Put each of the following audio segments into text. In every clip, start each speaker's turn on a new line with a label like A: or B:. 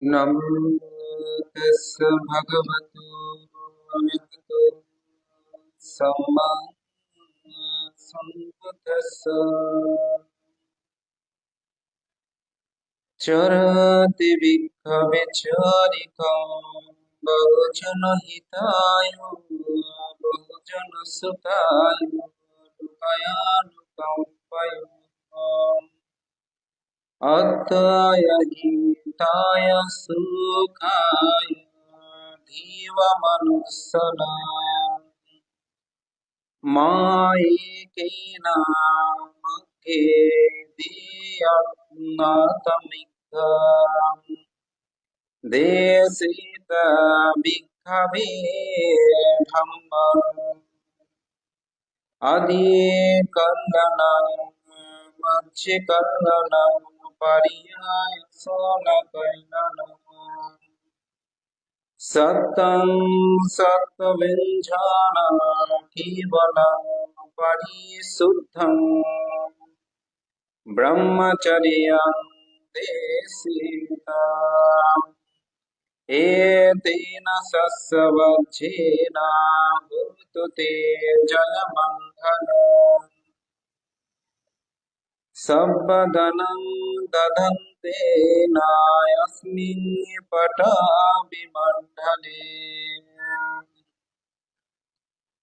A: नमो तस्य भगवतो अरहतो सम्मा सम्बुद्धस्स चरति विघ्नविचारिकं बहुजनहिताय बहुजनसुखाय लोकानुकम्पाय अत्ताय हिताय सुखाय धीवमनुස්සनाय मायिकेन मध्ये धियत्नातमिक्का देशित भिक्खवे धम्म अधिकरणं मच्चिकरणं पर्याय सोनकरणम् सतं सत्त्वव्यञ्जनं केवलं परिशुद्धं ब्रह्मचर्यं देशितम् एतेन शस्यवज्रेण भूतो ते जयमङ्गलम् सम्पदनं ददन्ते नायस्मिन् पटाभिमण्डले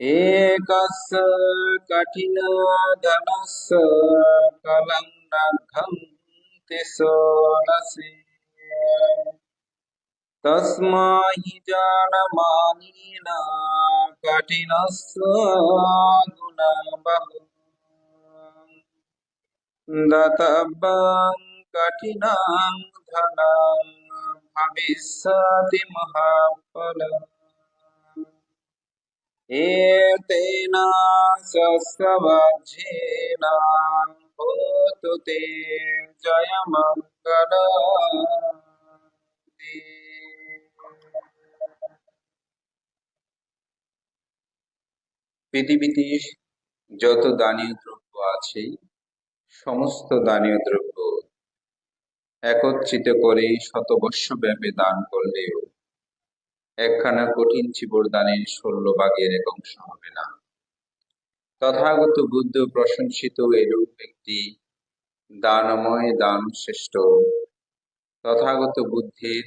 A: एकस्य कठिनधनस्य कलं नघन्ति सोलसे तस्मै जानमानेन कठिनस्य गुणबहुः दतव्यं कठिनं धनं भविष्यति महाफलम् एतेन शस्यवज्रेण भूतो ते जयमङ्गलम् পৃথিবীতে যত দানীয় দ্রব্য আছে সমস্ত দানীয় দ্রব্য একত্রিত করে শতবর্ষব্যাপী দান করলেও একখানা কঠিন চিবর দানের ১৬ ভাগের ১ অংশ হবে না। তথাগত বুদ্ধ প্রশংসিত এরূপ একটি দানময় দান শ্রেষ্ঠ। তথাগত বুদ্ধের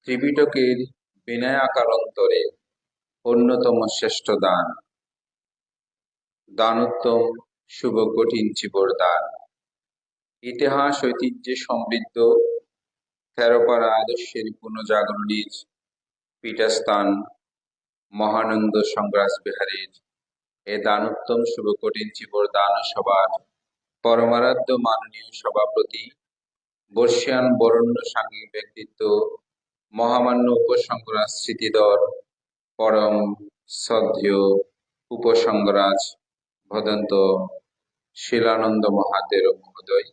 A: ত্রিপিটকের বিনয়াকার অন্তরে অন্যতম শ্রেষ্ঠ দান, দানোত্তম শুভ কঠিন চিবর দান। ইতিহাস ঐতিহ্যে সমৃদ্ধ থেরোপাড়া আদর্শের পুনঃজাগরণের পীঠস্থান মহানন্দ সংগ্রাস বিহারের এ দানোত্তম শুভ কঠিন চিবর দান সভার পরমারাধ্য মাননীয় সভাপতি বর্ষিয়ান বরেণ্য সাংঘিক ব্যক্তিত্ব মহামান্য উপসংগ্রাস স্মৃতিধর পরম শ্রদ্ধেয় উপসংগ্রাজ ভদন্ত শিলানন্দ মহাতের মহোদয়,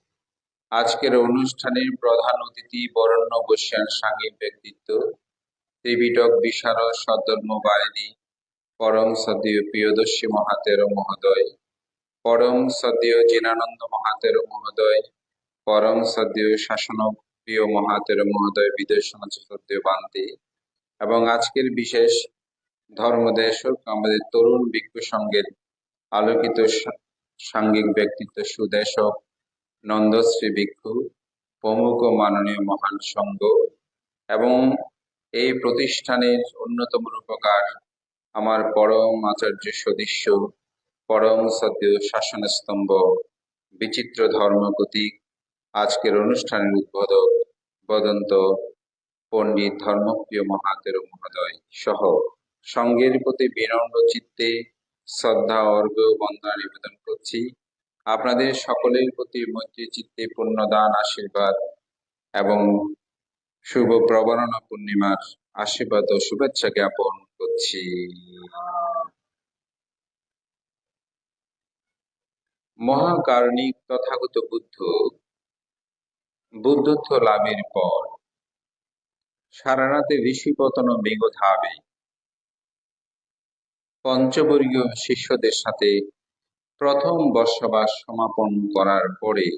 A: আজকের অনুষ্ঠানের প্রধান অতিথি বরেণ্য বর্ষিয়ান সাংঘিক ব্যক্তিত্ব ত্রিপিটক বিশারদ সদ্ধর্মবারিণী পরম শ্রদ্ধেয় প্রিয়দর্শী মহাতের মহোদয়, পরম শ্রদ্ধেয় জিনানন্দ মহাতের মহোদয়, পরম শ্রদ্ধেয় শাসন প্রিয় মহাতের মহোদয়, বিদর্শন শ্রদ্ধেয় বান্তি এবং আজকের বিশেষ ধর্মদেশক আমাদের তরুণ ভিক্ষু সংঘের আলোকিত সাংঘিক ব্যক্তিত্ব সুদেশক নন্দশ্রী ভিক্ষু প্রমুখ মাননীয় মহান সংঘ এবং এই প্রতিষ্ঠানের অন্যতম রূপকার আমার পরম আচার্য সদস্য পরম শ্রদ্ধেয় শাসন স্তম্ভ বিচিত্র ধর্মগতিক আজকের অনুষ্ঠানের উদ্বোধক বদন্ত পণ্ডিত ধর্মপ্রিয় মহাতের মহোদয় সহ সংঘের প্রতি বিনম্র চিত্তে শ্রদ্ধা অর্ঘ্য বন্দনা নিবেদন করছি। আপনাদের সকলের প্রতি মৈত্রী চিত্তে পুণ্যদান আশীর্বাদ এবং শুভ প্রবরণা পূর্ণিমার আশীর্বাদ ও শুভেচ্ছা জ্ঞাপন করছি। মহাকারণিক তথাগত বুদ্ধত্ব লাভের পর সারারাতে ঋষিপতন বেগধাবে পঞ্চবর্গীয় শিষ্যদের সাথে প্রথম বর্ষবাস সমাপন করার পরে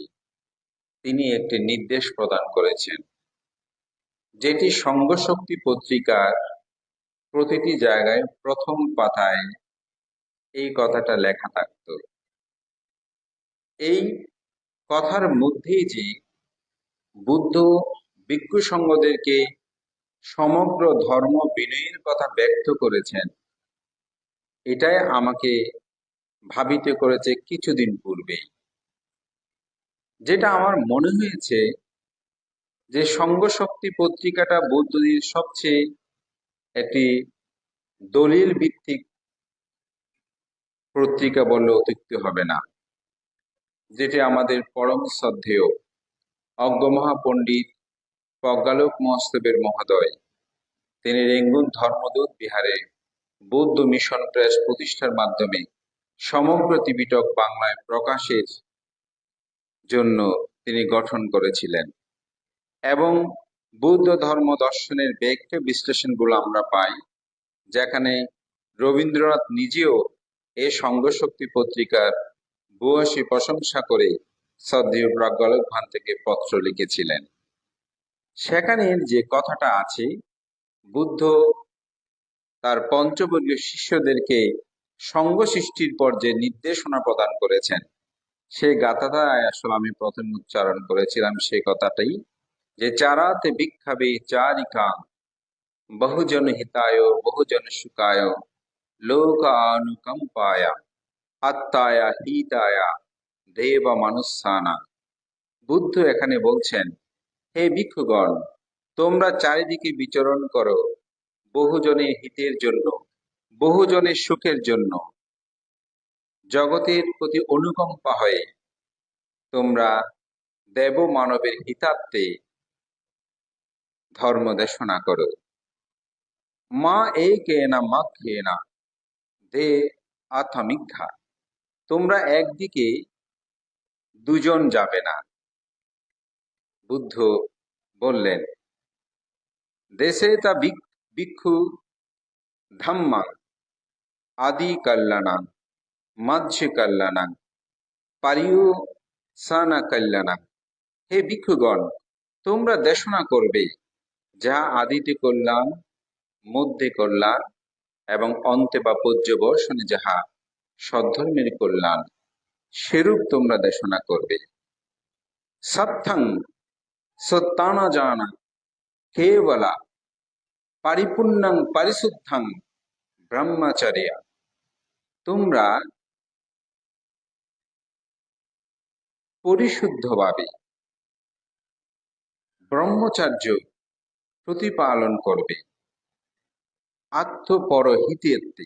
A: তিনি একটি নির্দেশ প্রদান করেছেন। যেটি সঙ্গশক্তি পত্রিকার প্রতিটি জায়গায় প্রথম পাতায় এই কথাটা লেখা থাকত। এই কথার মধ্যেই যে বুদ্ধ ভিক্ষু সঙ্গদেরকে সমগ্র ধর্ম বিনয়ের কথা ব্যক্ত করেছেন, এটাই আমাকে ভাবিতে করেছে কিছুদিন পূর্বেই। যেটা আমার মনে হয়েছে যে সঙ্গশক্তি পত্রিকাটা বৌদ্ধদের সবচেয়ে একটি দলিল ভিত্তিক পত্রিকা বললে অত্যুক্তি হবে না, যেটি আমাদের পরম শ্রদ্ধেয় অজ্ঞমহা পণ্ডিত প্রজ্ঞালোক মহোৎসবের মহোদয়, তিনি রেঙ্গুন ধর্মদূত বিহারে বৌদ্ধ মিশন প্রেস প্রতিষ্ঠার মাধ্যমে সমগ্র ত্রিপিটক বাংলায় প্রকাশের জন্য তিনি গঠন করেছিলেন। এবং বৌদ্ধ ধর্ম দর্শনের ব্যক্ত বিশ্লেষণগুলো আমরা পাই, যেখানে রবীন্দ্রনাথ নিজেও এই সঙ্গশক্তি পত্রিকার ভূয়সী প্রশংসা করে শ্রদ্ধেয় প্রজ্ঞালোক ভান থেকে পত্র লিখেছিলেন। সেখানে যে কথাটা আছে, বুদ্ধ তার পঞ্চবর্গীয় শিষ্যদেরকে সঙ্গ সৃষ্টির পর যে নির্দেশনা প্রদান করেছেন, সেই গাথাটা আসলে আমি প্রথম উচ্চারণ করেছিলাম সেই কথাটাই, যে চারাতে ভিক্ষাবে চারিকাং বহুজন হিতায় বহুজন সুখায় লোক অনুকম্পায়া আত্মায়া হিতায়া দেব মানুষানা। বুদ্ধ এখানে বলছেন, হে ভিক্ষুগণ, তোমরা চারিদিকে বিচরণ করো বহুজনের হিতের জন্য, বহুজনের সুখের জন্য, জগতের প্রতি অনুকম্পা হয়ে তোমরা দেব মানবের হিতার্থে ধর্ম দেশনা করো। মা এই কে না মা খেয়ে না দে আথমিঘা, তোমরা একদিকে দুজন যাবে না। বুদ্ধ বললেন, দেশে তা ভিক্ষু ধাম্মাং আদি কল্যাণাং মাঝ্য কল্যাণাং পারিয় সানা কল্যাণাং। হে ভিক্ষুগণ, তোমরা দেশনা করবে যা আদিতে কল্যাণ, মধ্যে কল্যাণ এবং অন্তে বা পর্যবর্ষণে যাহা সদ্ধর্মের কল্যাণ, সেরূপ তোমরা দেশনা করবে। সত্যাং সত্যানা জানা কেবলা পরিপূর্ণং পরিশুদ্ধং ব্রহ্মচর্য। তোমরা পরিশুদ্ধভাবে ব্রহ্মচর্য প্রতিপালন করবে আত্মপরহিতের্থে।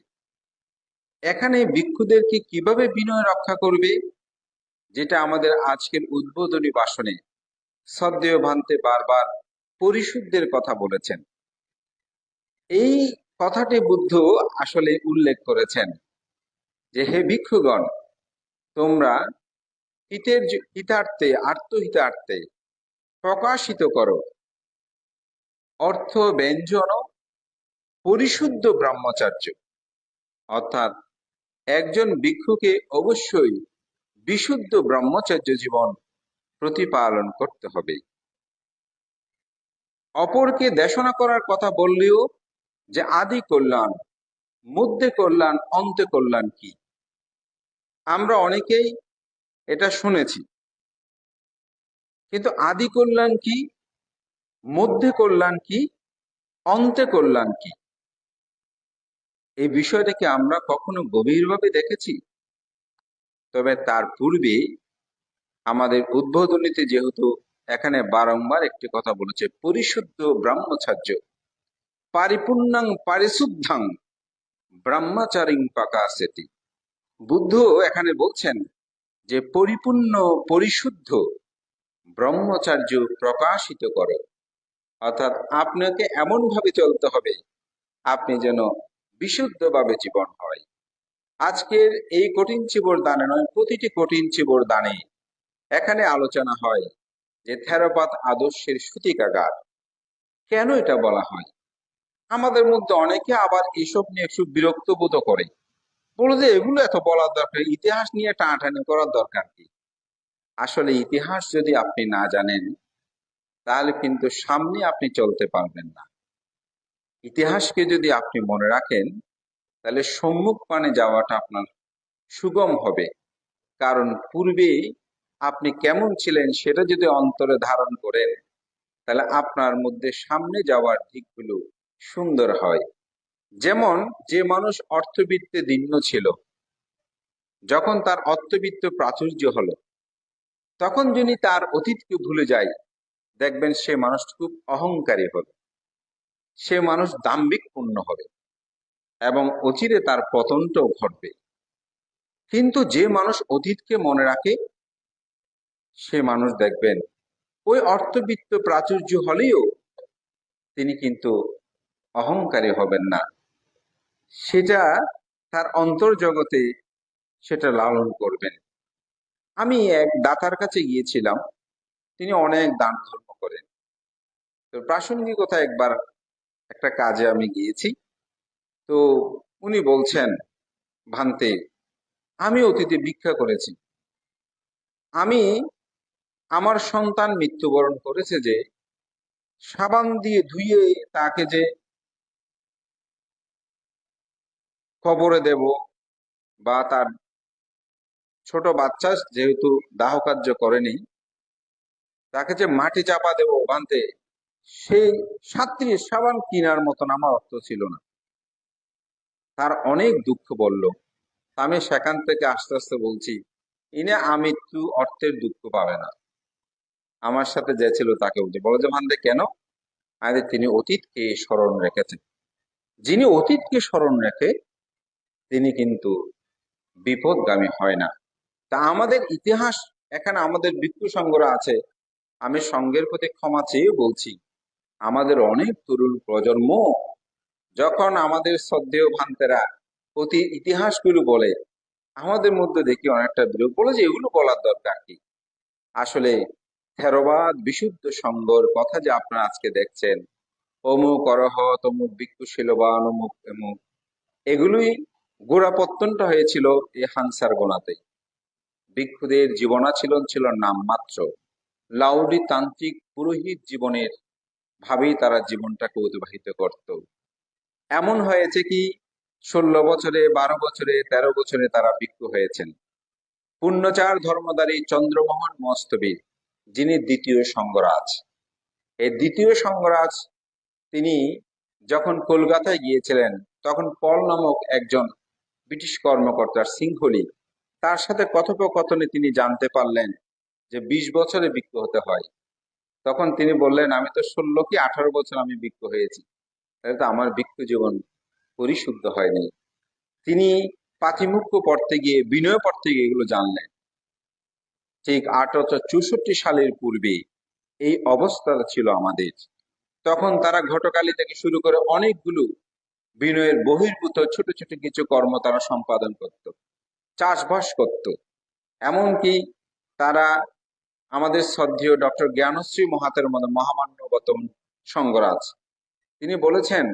A: এখানে ভিক্ষুদেরকে কিভাবে বিনয় রক্ষা করবে, যেটা আমাদের আজকের উদ্বোধনী ভাষণে শ্রদ্ধেয় ভান্তে বারবার পরিশুদ্ধের কথা বলেছেন। এই কথাটি বুদ্ধ আসলে উল্লেখ করেছেন যে, হে ভিক্ষুগণ, তোমরা হিতার্থে আত্মহিতার্থে প্রকাশিত করো অর্থ ব্যঞ্জন পরিশুদ্ধ ব্রহ্মচর্য। অর্থাৎ একজন ভিক্ষুকে অবশ্যই বিশুদ্ধ ব্রহ্মচর্য জীবন প্রতিপালন করতে হবে। অপরকে দেশনা করার কথা বললেও যে আদি কল্যাণ, মধ্যে কল্যাণ, অন্তে কল্যাণ কি, আমরা অনেকেই এটা শুনেছি, কিন্তু আদি কল্যাণ কি, মধ্যে কল্যাণ কি, অন্তে কল্যাণ কি, এই বিষয়টাকে আমরা কখনো গভীরভাবে দেখেছি? তবে তার পূর্বে আমাদের উদ্বোধনীতে যেহেতু এখানে বারংবার একটি কথা বলেছে, পরিশুদ্ধ ব্রহ্মচর্য, পরিপূর্ণং পরিশুদ্ধং ব্রহ্মচারিং প্রকাশতি। বুদ্ধ এখানে বলছেন যে পরিপূর্ণ পরিশুদ্ধ ব্রহ্মচর্য প্রকাশিত করো। অর্থাৎ আপনাকে এমন ভাবে চলতে হবে আপনি যেন বিশুদ্ধভাবে জীবন হয়। আজকের এই কঠিন চিবর দানে নয়, প্রতিটি কঠিন চিবর দানে এখানে আলোচনা হয় যে থেরোপাত আদর্শের সূতিকাগার। কেন এটা বলা হয়? আমাদের মধ্যে অনেকে আবার এসব নিয়ে একটু বিরক্ত বোধ করে, বলে যে এগুলো এত বলার দরকার, ইতিহাস নিয়ে টানাটানি করার দরকার কি? আসলে ইতিহাস যদি আপনি না জানেন তাহলে কিন্তু সামনে আপনি চলতে পারবেন না। ইতিহাসকে যদি আপনি মনে রাখেন, তাহলে সম্মুখ পানে যাওয়াটা আপনার সুগম হবে। কারণ পূর্বে আপনি কেমন ছিলেন সেটা যদি অন্তরে ধারণ করেন, তাহলে আপনার মধ্যে সামনে যাওয়ার দিকগুলো সুন্দর হয়। যেমন, যে মানুষ অর্থবিত্তে দীর্ণ ছিল, যখন তার অর্থবিত্ত প্রাচুর্য হলো, তখন যিনি তার অতীতকে ভুলে যায়, দেখবেন সে মানুষ খুব অহংকারী হবে, সে মানুষ দাম্ভিকপূর্ণ হবে এবং অচিরে তার পতনটাও ঘটবে। কিন্তু যে মানুষ অতীতকে মনে রাখে, সে মানুষ দেখবেন ওই অর্থবিত্ত প্রাচুর্য হলেও তিনি কিন্তু অহংকারী হবেন না, সেটা তার অন্তর্জগতে সেটা লালন করবেন। আমি এক দাতার কাছে গিয়েছিলাম, তিনি অনেক দান ধর্ম করেন। তো প্রাসঙ্গিকতা একবার একটা কাজে আমি গিয়েছি, তো উনি বলছেন, ভান্তে, আমি অতীতে ভিক্ষা করেছি, আমি আমার সন্তান মৃত্যুবরণ করেছে, যে সাবান দিয়ে ধুয়ে তাকে যে কবরে দেব, বা তার ছোট বাচ্চা যেহেতু দাহ কার্য করেনি, তাকে যে মাটি চাপা দেব বানতে, সেই 37 সাবান কেনার মতন আমার অর্থ ছিল না। তার অনেক দুঃখ বলল। আমি সেখান থেকে আস্তে আস্তে বলছি, ইনি আমৃত্যু অর্থের দুঃখ পাবে না। আমার সাথে যে ছিল তাকে বলছে, বলো যে ভান্তে কেন? আরে তিনি অতীতকে স্মরণ রেখেছেন। যিনি অতীতকে স্মরণ রেখে, তিনি কিন্তু বিপদগামী হয় না। তা আমাদের ইতিহাস, এখানে আমাদের ভিক্ষু সংঘরা আছে, আমি সংঘের প্রতি ক্ষমা চেয়ে বলছি, আমাদের অনেক তরুণ প্রজন্ম যখন আমাদের শ্রদ্ধেয় ভান্তেরা অতি ইতিহাসগুলো বলে, আমাদের মধ্যে দেখি অনেকটা বিরূপ, বলে যে এগুলো বলার দরকার কি? আসলে থেরবাদ বিশুদ্ধ সংঘর কথা যে আপনারা আজকে দেখছেন, অমুক অরহ তমুক ভিক্ষু শিলবান অমুক এমুক, এগুলোই গোড়াপত্তনটা হয়েছিল এই হাংসার গোনাতে। ভিক্ষুদের জীবনাচরণ ছিল নামমাত্র, লাউডি তান্ত্রিক পুরোহিত জীবনের ভাবেই তারা জীবনটাকে অতিবাহিত করত। এমন হয়েছে কি, 16 বছরে, 12 বছরে, 13 বছরে তারা ভিক্ষু হয়েছেন। পুণ্যচার ধর্মধারী চন্দ্রমোহন মস্তবীর, যিনি দ্বিতীয় সংঘরাজ, এই দ্বিতীয় সংঘরাজ, তিনি যখন কলকাতায় গিয়েছিলেন, তখন পল নামক একজন ব্রিটিশ কর্মকর্তার সিংহলি, তার সাথে কথোপকথনে তিনি জানতে পারলেন যে 20 বছরে ভিক্ষু হতে হয়। তখন তিনি বললেন, আমি তো 16 কি 18 বছর আমি ভিক্ষু হয়েছি, তাহলে তো আমার ভিক্ষু জীবন পরিশুদ্ধ হয়নি। তিনি পাতিমুখ্য পড়তে গিয়ে, বিনয় পড়তে গিয়ে এগুলো জানলেন। ঠিক 1864 সালের পূর্বে এই অবস্থা ছিল আমাদের। তখন তারা ঘটকালী থেকে শুরু করে অনেকগুলো বিনয়ের বহির্ভূত ছোট ছোট কিছু কর্ম তারা সম্পাদন করত, চাষবাস করত। এমনকি তারা আমাদের শ্রদ্ধেয় ডক্টর জ্ঞানশ্রী মহাতের মতো মহামান্য গৌতম সংঘরাজ, তিনি বলেছেন,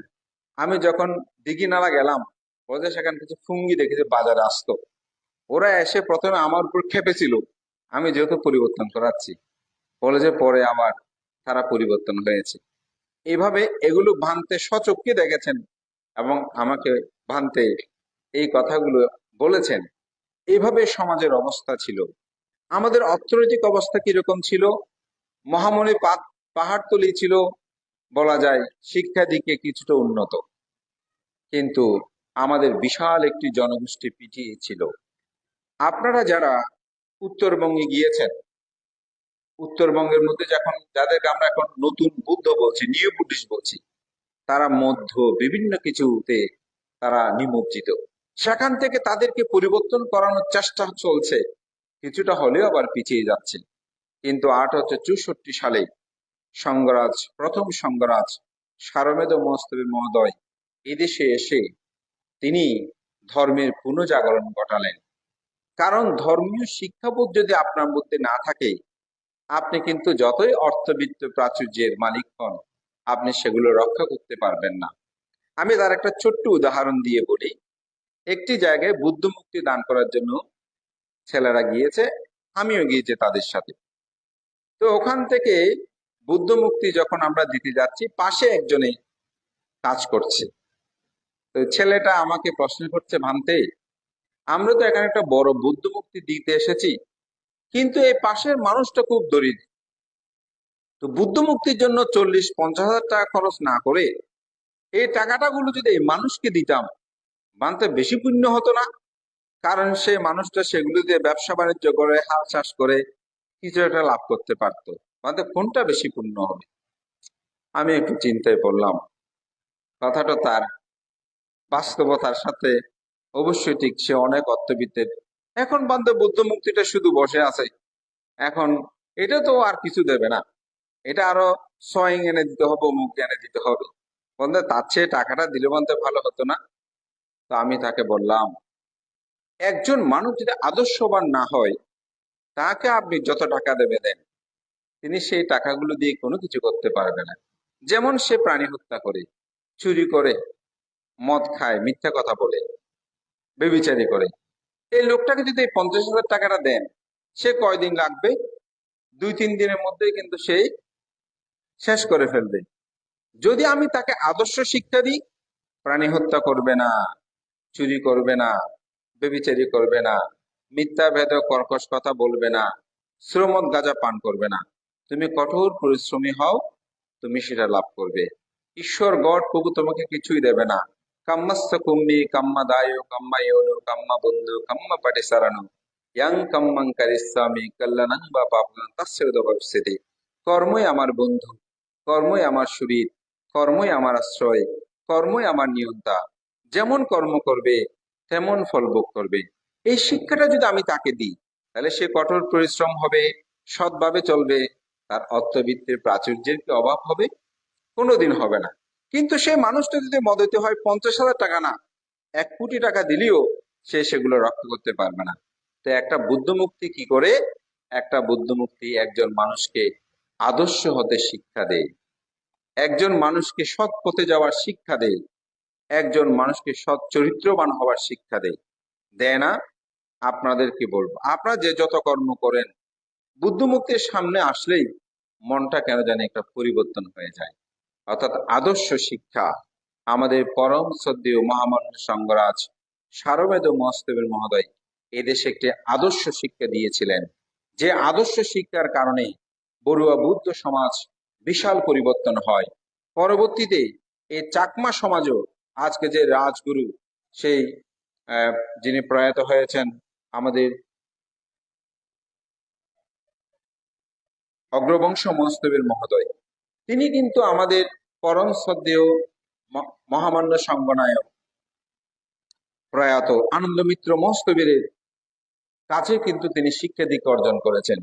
A: আমি যখন দিঘিনালা গেলাম, বলতে সেখানে কিছু ফুঙ্গি দেখেছি বাজারে আসতো, ওরা এসে প্রথমে আমার উপর খেপেছিল, আমি যেহেতু পরিবর্তন করাচ্ছি, বলে যে পরে আবার তারা পরিবর্তন হয়েছে। এইভাবে এগুলো ভান্তে সচক্ষে দেখেছেন এবং আমাকে ভান্তে এই কথাগুলো বলেছেন। এইভাবে সমাজের অবস্থা ছিল। আমাদের অর্থনৈতিক অবস্থা কিরকম ছিল? মহামণি পাহাড়তলি ছিল, বলা যায় শিক্ষা দিকে কিছুটা উন্নত, কিন্তু আমাদের বিশাল একটি জনগোষ্ঠী পিছিয়ে ছিল। আপনারা যারা উত্তরবঙ্গে গিয়েছেন, উত্তরবঙ্গের মধ্যে যখন যাদেরকে আমরা এখন নতুন বুদ্ধ বলছি, নিউ বুদ্ধিস্ট বলছি, তারা মধ্য বিভিন্ন কিছুতে তারা নিমজ্জিত। সেখান থেকে তাদেরকে পরিবর্তন করানোর চেষ্টা চলছে, কিছুটা হলেও আবার পিছিয়ে যাচ্ছে। কিন্তু 1864 সালে সংঘরাজ, প্রথম সংঘরাজ সারমেদ মহস্তবী মহোদয় এদেশে এসে তিনি ধর্মের পুনঃজাগরণ ঘটালেন। কারণ ধর্মীয় শিক্ষাবোধ যদি আপনার মধ্যে না থাকে, আপনি কিন্তু যতই অর্থবিত্ত প্রাচুর্যের মালিক হন, আপনি সেগুলো রক্ষা করতে পারবেন না। আমি তার একটা ছোট্ট উদাহরণ দিয়ে বলি। একটি জায়গায় বুদ্ধ মুক্তি দান করার জন্য ছেলেরা গিয়েছে, আমিও গিয়েছি তাদের সাথে। তো ওখান থেকে বুদ্ধ মুক্তি যখন আমরা দিতে যাচ্ছি, পাশে একজনে কাজ করছে। তো ছেলেটা আমাকে প্রশ্ন করছে, ভান্তে, আমরা তো এখানে একটা বড় বুদ্ধ মুক্তি দিতে এসেছি, কিন্তু এই পাশের মানুষটা খুব দরিদ্র। তো বুদ্ধ মুক্তির জন্য 40-50 হাজার টাকা খরচ না করে এই টাকাটা গুলো যদি এই মানুষকে দিতাম, মানতে বেশি পুণ্য হতো না? কারণ সে মানুষটা সেগুলো দিয়ে ব্যবসা বাণিজ্য করে, হাল চাষ করে কিছু একটা লাভ করতে পারতো। মানতে কোনটা বেশি পুণ্য হবে? আমি একটু চিন্তায় পড়লাম। কথাটা তার বাস্তবতার সাথে অবশ্যই ঠিক। সে অনেক অর্থবিত্তের। এখন বান্ধব বুদ্ধ মুক্তিটা শুধু বসে আছে। এখন এটা তো আর কিছু দেবে না, এটা আরো সয়ং এনে দিতে হবে, অমুক এনে দিতে হবে। বলতে তার চেয়ে টাকাটা দিলে বলতে ভালো হতো না? তো আমি তাকে বললাম, একজন মানুষ যদি আদর্শবান না হয়, তাকে আপনি যত টাকা দেবে দেন, তিনি সেই টাকাগুলো দিয়ে কোনো কিছু করতে পারবে না। যেমন সে প্রাণী হত্যা করে, চুরি করে, মদ খায়, মিথ্যা কথা বলে, বেবিচারি করে, এই লোকটাকে যদি এই 50 হাজার টাকাটা দেন, সে কয়দিন লাগবে? 2-3 দিনের মধ্যেই কিন্তু সেই শেষ করে ফেলবে। যদি আমি তাকে আদর্শ শিক্ষা দিই, প্রাণী হত্যা করবে না, চুরি করবে না, বেবিচারি করবে না, মিথ্যা ভেদ কর্কশ কথা বলবে না, শ্রমদ গাঁজা পান করবে না, তুমি কঠোর পরিশ্রমী হও, তুমি সেটা লাভ করবে। ঈশ্বর গড প্রভু তোমাকে কিছুই দেবে না। কাম্মাস্ত কুম্মি কাম্মা দায় কাম্মা ইয়নু কাম্মা বন্ধু কাম্মা পাটি সারানো ইয়াং কাম্মাং কারিস্বামী কল্যাণাং বা পাবনা তাস্যেদ ভবিষ্যতি। কর্মই আমার বন্ধু, কর্মই আমার শরীর, কর্মই আমার আশ্রয়, কর্মই আমার নিয়ন্তা। যেমন কর্ম করবে তেমন ফল ভোগ করবে। এই শিক্ষাটা যদি আমি তাকে দিই, তাহলে সে কঠোর পরিশ্রম হবে, সৎভাবে চলবে। তার অর্থবিত্তের প্রাচুর্যের কি অভাব হবে? কোনোদিন হবে না। কিন্তু সেই মানুষটা যদি মদতে হয় 50 হাজার টাকা না, 1 কোটি টাকা দিলেও সে সেগুলো রক্ষা করতে পারবে না। তো একটা বুদ্ধ মুক্তি কি করে? একটা বুদ্ধ মুক্তি একজন মানুষকে আদর্শ হতে শিক্ষা দেয়, একজন মানুষকে সৎ পথে যাওয়ার শিক্ষা দেয়, একজন মানুষকে সৎ চরিত্রবান হওয়ার শিক্ষা দেয়। দেয় না? আপনাদেরকে বলবো, আপনারা যে যত কর্ম করেন, বুদ্ধ মুক্তির সামনে আসলেই মনটা কেন জানি একটা পরিবর্তন হয়ে যায়। অর্থাৎ আদর্শ শিক্ষা আমাদের পরম শ্রদ্ধেয় মহামান্য সঙ্গরাজ সারমেদ মহস্তবের মহোদয় এদেশে একটি আদর্শ শিক্ষা দিয়েছিলেন, যে আদর্শ শিক্ষার কারণে বড়ুয়া বুদ্ধ সমাজ বিশাল পরিবর্তন হয়। পরবর্তীতে এই চাকমা সমাজও আজকে যে রাজগুরু, সেই যিনি প্রয়াত হয়েছেন আমাদের অগ্রবংশ মহস্তবের মহোদয়, তিনি কিন্তু আমাদের পরম শ্রদ্ধেয় মহামান্য সঙ্গনায়ক প্রয়াত আনন্দমিত্র মহস্তবীরের কাছে কিন্তু তিনি শিক্ষা দীক্ষা অর্জন করেছেন।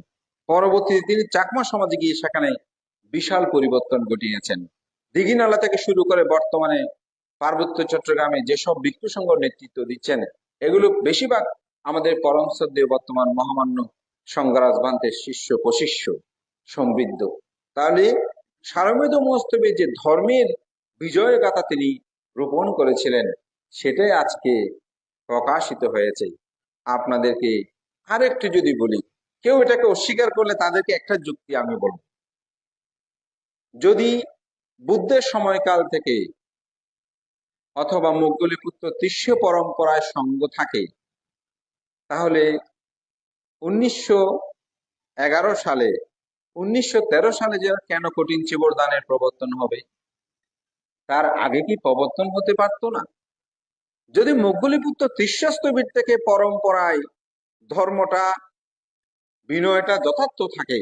A: পরবর্তীতে তিনি চাকমা সমাজে গিয়ে সেখানে বিশাল পরিবর্তন ঘটিয়েছেন। দিঘিনালা থেকে শুরু করে বর্তমানে পার্বত্য চট্টগ্রামে যেসব ভিক্ষু সংঘ নেতৃত্ব দিচ্ছেন, এগুলো বেশিরভাগ আমাদের পরম শ্রদ্ধেয় বর্তমান মহামান্য সংঘরাজ ভান্তের শিষ্য প্রশিষ্য সমৃদ্ধ। তাহলে সারমেদ মহস্তবীর যে ধর্মের বিজয়ের গাথা তিনি রোপণ করেছিলেন, সেটাই আজকে প্রকাশিত হয়েছে। আপনাদেরকে আরেকটু যদি বলি, কেউ এটাকে অস্বীকার করলে তাদেরকে একটা যুক্তি আমি বলব। যদি বুদ্ধের সময়কাল থেকে অথবা মোগলিপুত্র তিস্য পরম্পরায় সঙ্গ থাকে, তাহলে 1911 সালে 1913 সালে যে কেন কঠিন চিবর দানের প্রবর্তন হবে? তার আগে কি প্রবর্তন হতে পারতো না? যদি মোগলিপুত্র তিস্যস্তবীর থেকে পরম্পরায় ধর্মটা, বিনয়টা যথার্থ থাকে,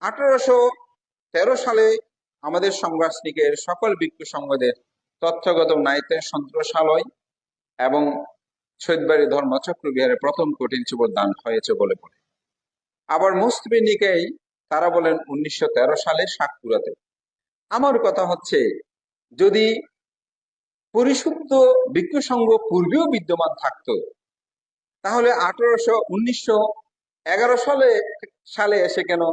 A: 1813 সালে আমাদের সংবাসনিকের সকল ভিক্ষু সংঘদের তথ্যগত নাইতের সন্ত্রাসালয় এবং সৈয়দবাড়ি ধর্মচক্র বিহারে প্রথম কঠিন চিবর দান হয়েছে বলে বলে। আবার মুসলিম নিকায় তারা বলেন 1913 সালে সাতপুরাতে। আমার কথা হচ্ছে, যদি পরিশুদ্ধ ভিক্ষু সংঘ পূর্বেও বিদ্যমান থাকতো, তাহলে 1911 সালে এসে কেন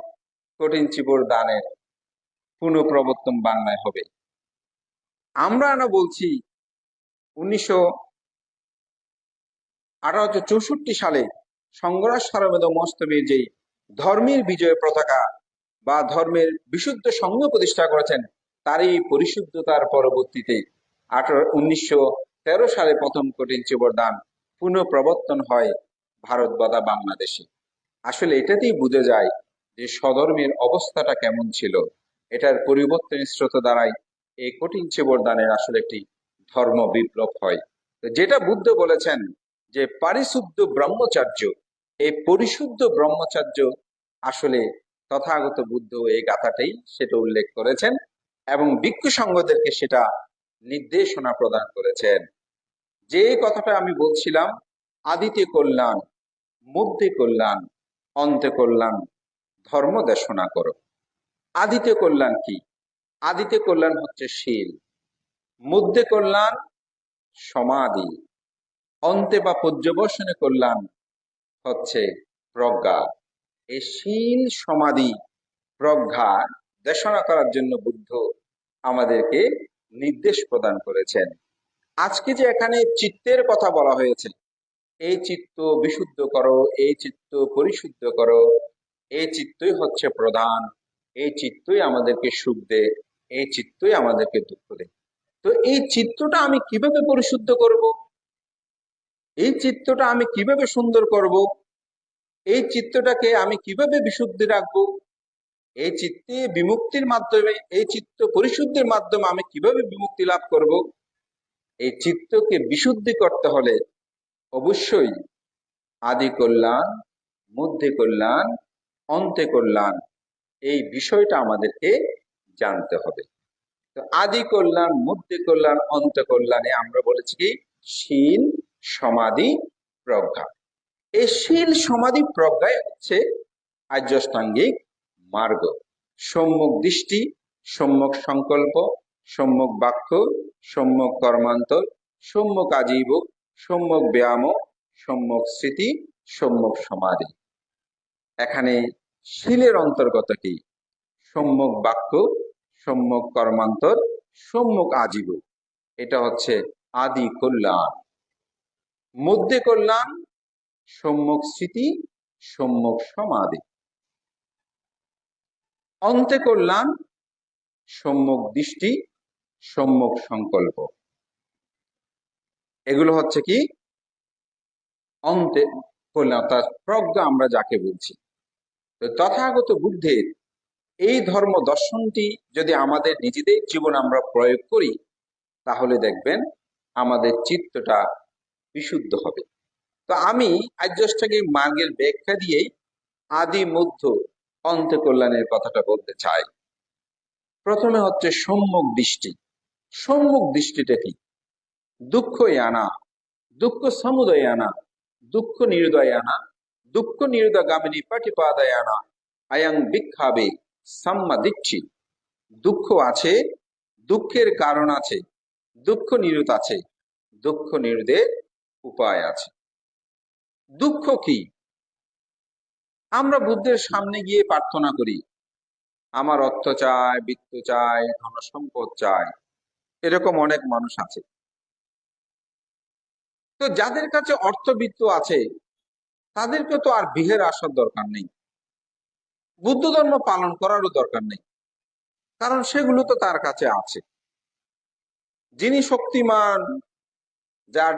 A: কঠিন চিবর দানের পুনঃপ্রবর্তন বাংলায় হবে? আমরা না বলছি 1864 সালে সংগ্রাস সারমেদ মস্তবীর যে ধর্মের বিজয় পতাকা বা ধর্মের বিশুদ্ধ সংঘ প্রতিষ্ঠা করেছেন, তারই পরিশুদ্ধতার পরবর্তীতে 1913 সালে প্রথম কঠিন চিবরদান পুনঃপ্রবর্তন হয় ভারত তথা বাংলাদেশে। আসলে এটাতেই বোঝা যায় যে স্বধর্মের অবস্থাটা কেমন ছিল। এটার পরিবর্তনের স্রোত দ্বারাই এই কঠিন চিবরদানের আসলে একটি ধর্ম বিপ্লব হয়। তো যেটা বুদ্ধ বলেছেন যে পারিশুদ্ধ ব্রহ্মচার্য, এই পরিশুদ্ধ ব্রহ্মচার্য আসলে তথাগত বুদ্ধ এই গাথাটাই সেটা উল্লেখ করেছেন এবং ভিক্ষু সংঘদেরকে সেটা নির্দেশনা প্রদান করেছেন। যে কথাটা আমি বলছিলাম, আদিতে কল্যাণ, মধ্যে কল্যাণ, অন্তে কল্যাণ, ধর্ম দেশনা করো। আদিতে কল্যাণ কি? আদিতে কল্যাণ হচ্ছে শীল, মধ্যে কল্যাণ সমাধি, অন্তে বা পর্যবসনে কল্যাণ হচ্ছে প্রজ্ঞা। এই শীল সমাধি প্রজ্ঞা দেশনা করার জন্য বুদ্ধ আমাদেরকে নির্দেশ প্রদান করেছেন। আজকে যে এখানে চিত্তের কথা বলা হয়েছে, এই চিত্ত বিশুদ্ধ করো, এই চিত্ত পরিশুদ্ধ করো, এই চিত্তই হচ্ছে প্রধান, এই চিত্তই আমাদেরকে সুখ দেয়, এই চিত্তই আমাদেরকে দুঃখ দেয়। তো এই চিত্তটা আমি কিভাবে পরিশুদ্ধ করব? এই চিত্তটা আমি কিভাবে সুন্দর করব? এই চিত্তটাকে আমি কিভাবে বিশুদ্ধি রাখবো? এই চিত্তে বিমুক্তির মাধ্যমে, এই চিত্ত পরিশুদ্ধির মাধ্যমে আমি কিভাবে বিমুক্তি লাভ করব? এই চিত্তকে বিশুদ্ধি করতে হলে অবশ্যই আদি কল্যাণ, মধ্যে কল্যাণ, অন্তে কল্যাণ, এই বিষয়টা আমাদেরকে জানতে হবে। তো আদি কল্যাণ, মধ্যে কল্যাণ, অন্ত কল্যাণে আমরা বলেছি কি শীল সমাধি প্রজ্ঞা। এই শীল সমাধি প্রজ্ঞায় হচ্ছে আর্যাষ্টাঙ্গিক মার্গ। সম্যক দৃষ্টি, সম্যক সংকল্প, সম্যক বাক্য, সম্যক কর্মান্তর, সম্যক আজীব, সম্যক ব্যায়াম, সম্যক স্মৃতি, সম্যক সমাধি। এখানে শীলের অন্তর্গত কি? সম্যক বাক্য, সম্যক কর্মান্তর, সম্যক আজীব, এটা হচ্ছে আদি কল্যাণ। মধ্যে কল্যাণ সম্যক স্মৃতি, সম্যক সমাধি। অন্তে কল্যাণ সম্যক দৃষ্টি, সম্যক সংকল্প। এগুলো হচ্ছে কি অন্তে কল্যাণ, অর্থাৎ প্রজ্ঞা আমরা যাকে বলছি। তথাগত বুদ্ধের এই ধর্ম দর্শনটি যদি আমাদের নিজেদের জীবন আমরা প্রয়োগ করি, তাহলে দেখবেন আমাদের চিত্তটা বিশুদ্ধ হবে। তো আমি আর্যাষ্টাঙ্গিক মার্গের ব্যাখ্যা দিয়েই আদি মধ্য অন্তে কল্যাণের কথাটা বলতে চাই। প্রথমে হচ্ছে সম্যক দৃষ্টি। সম্যক দৃষ্টিটা কি? দুঃখ আনা, দুঃখ সমুদয় আনা, দুঃখ নির্দয় আনা, দুঃখ নির্দগামিনী পাটিপাদায় আনা, আয়াং বিক্ষাবে সাম্মা দিচ্ছি। দুঃখ আছে, দুঃখের কারণ আছে, দুঃখ নিরুত আছে, দুঃখ নিরুদের উপায় আছে। দুঃখ কি? আমরা বুদ্ধের সামনে গিয়ে প্রার্থনা করি, আমার অর্থ চাই, বৃত্ত চাই, ধন সম্পদ চাই। এরকম অনেক মানুষ আছে। তো যাদের কাছে অর্থবিত্ত আছে তাদেরকে তো আর বিহের আসার দরকার নেই, বুদ্ধ ধর্ম পালন করারও দরকার নেই, কারণ সেগুলো তো তার কাছে আছে। যিনি শক্তিমান, যার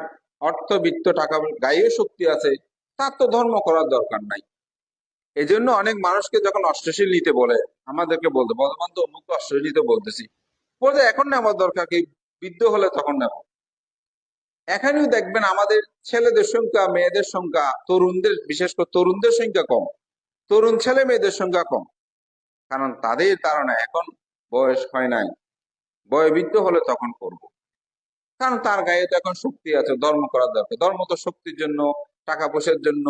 A: অর্থবিত্ত টাকা গায়ে শক্তি আছে, তার তো ধর্ম করার দরকার নাই। এই জন্য অনেক মানুষকে যখন অষ্টশীল নিতে বলে, আমাদেরকে বলতে বর্তমান তো অমুক অষ্টশীল নিতে বলতেছি, বলতে এখন নেওয়ার দরকার কি, বৃদ্ধ হলে তখন নেব। এখানেও দেখবেন আমাদের ছেলেদের সংখ্যা, মেয়েদের সংখ্যা, তরুণদের, বিশেষ করে তরুণদের সংখ্যা কম, তরুণ ছেলে মেয়েদের সংখ্যা কম। কারণ তাদের ধারণা এখন বয়স হয় নাই, বয়োবৃদ্ধ হলে তখন করব। কারণ তার গায়ে তো এখন শক্তি আছে, ধর্ম করার দরকার। ধর্ম তো শক্তির জন্য, টাকা পয়সার জন্য,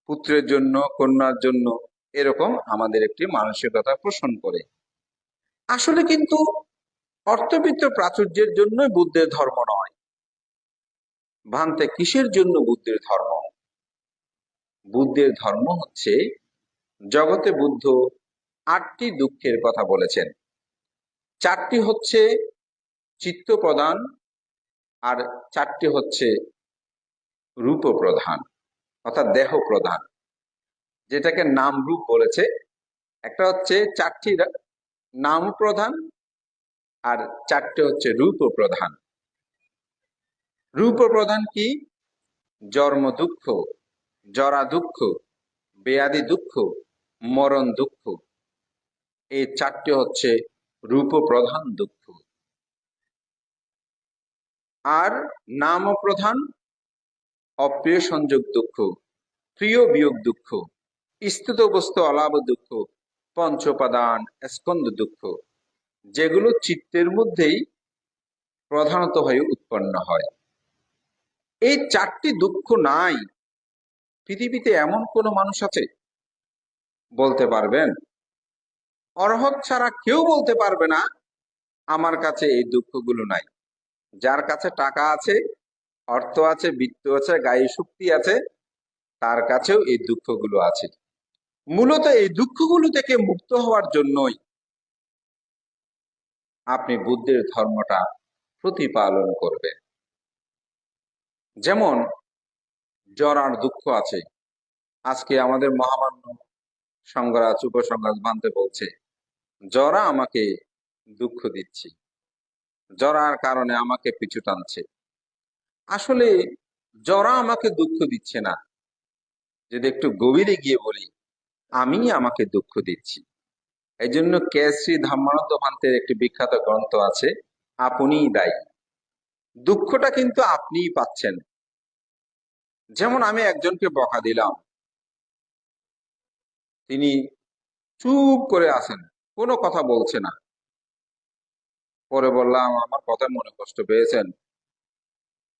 A: পুত্রের জন্য, কন্যার জন্য, এরকম আমাদের একটি মানসিকতা পোষণ করে। আসলে কিন্তু অর্থবিত্ত প্রাচুর্যের জন্যই বুদ্ধের ধর্ম নয়। ভান্তে কিসের জন্য বুদ্ধের ধর্ম? বুদ্ধের ধর্ম হচ্ছে, জগতে বুদ্ধ 8টি দুঃখের কথা বলেছেন। 4টি হচ্ছে চিত্ত প্রধান, আর 4টি হচ্ছে রূপ প্রধান, অর্থাৎ দেহ প্রধান, যেটাকে নাম রূপ বলেছে। একটা হচ্ছে চারটি নাম প্রধান, আর চারটে হচ্ছে রূপ প্রধান। রূপ প্রধান কি? জন্ম দুঃখ, জরা দুঃখ, বেয়াদি দুঃখ, মরণ দুঃখ। এই চারটি হচ্ছে রূপ প্রধান দুঃখ। আর নাম প্রধান অপ্রিয় সংযোগ দুঃখ, প্রিয় বিয়োগ দুঃখ, স্থিত বস্তু অলাভ দুঃখ, পঞ্চপাদান স্কন্ধ দুঃখ, যেগুলো চিত্তের মধ্যেই প্রধানত হয়ে উৎপন্ন হয়। এই চারটি দুঃখ নাই পৃথিবীতে এমন কোন মানুষ আছে? বলতে পারবেন? অরহত ছাড়া কেউ বলতে পারবে না আমার কাছে এই দুঃখগুলো নাই। যার কাছে টাকা আছে, অর্থ আছে, বিত্ত আছে, গায়ে শক্তি আছে, তার কাছেও এই দুঃখগুলো আছে। মূলত এই দুঃখগুলো থেকে মুক্ত হওয়ার জন্যই আপনি বুদ্ধের ধর্মটা প্রতিপালন করবেন। যেমন জরার দুঃখ আছে। আজকে আমাদের মহামান্য সংঘরাজ উপসংঘরাজ মানতে বলছে, জরা আমাকে দুঃখ দিচ্ছে, জরার কারণে আমাকে পিছু টানছে। আসলে জরা আমাকে দুঃখ দিচ্ছে না, যদি একটু গভীরে গিয়ে বলি, আমি আমাকে দুঃখ দিচ্ছি। এই জন্য কেশরী ধর্মানন্দ পান্তের একটি বিখ্যাত গ্রন্থ আছে, আপনিই দায়ী। দুঃখটা কিন্তু আপনিই পাচ্ছেন। যেমন আমি একজনকে বকা দিলাম, তিনি চুপ করে আছেন, কোনো কথা বলছে না। পরে বললাম, আমার কথা মনে কষ্ট পেয়েছেন?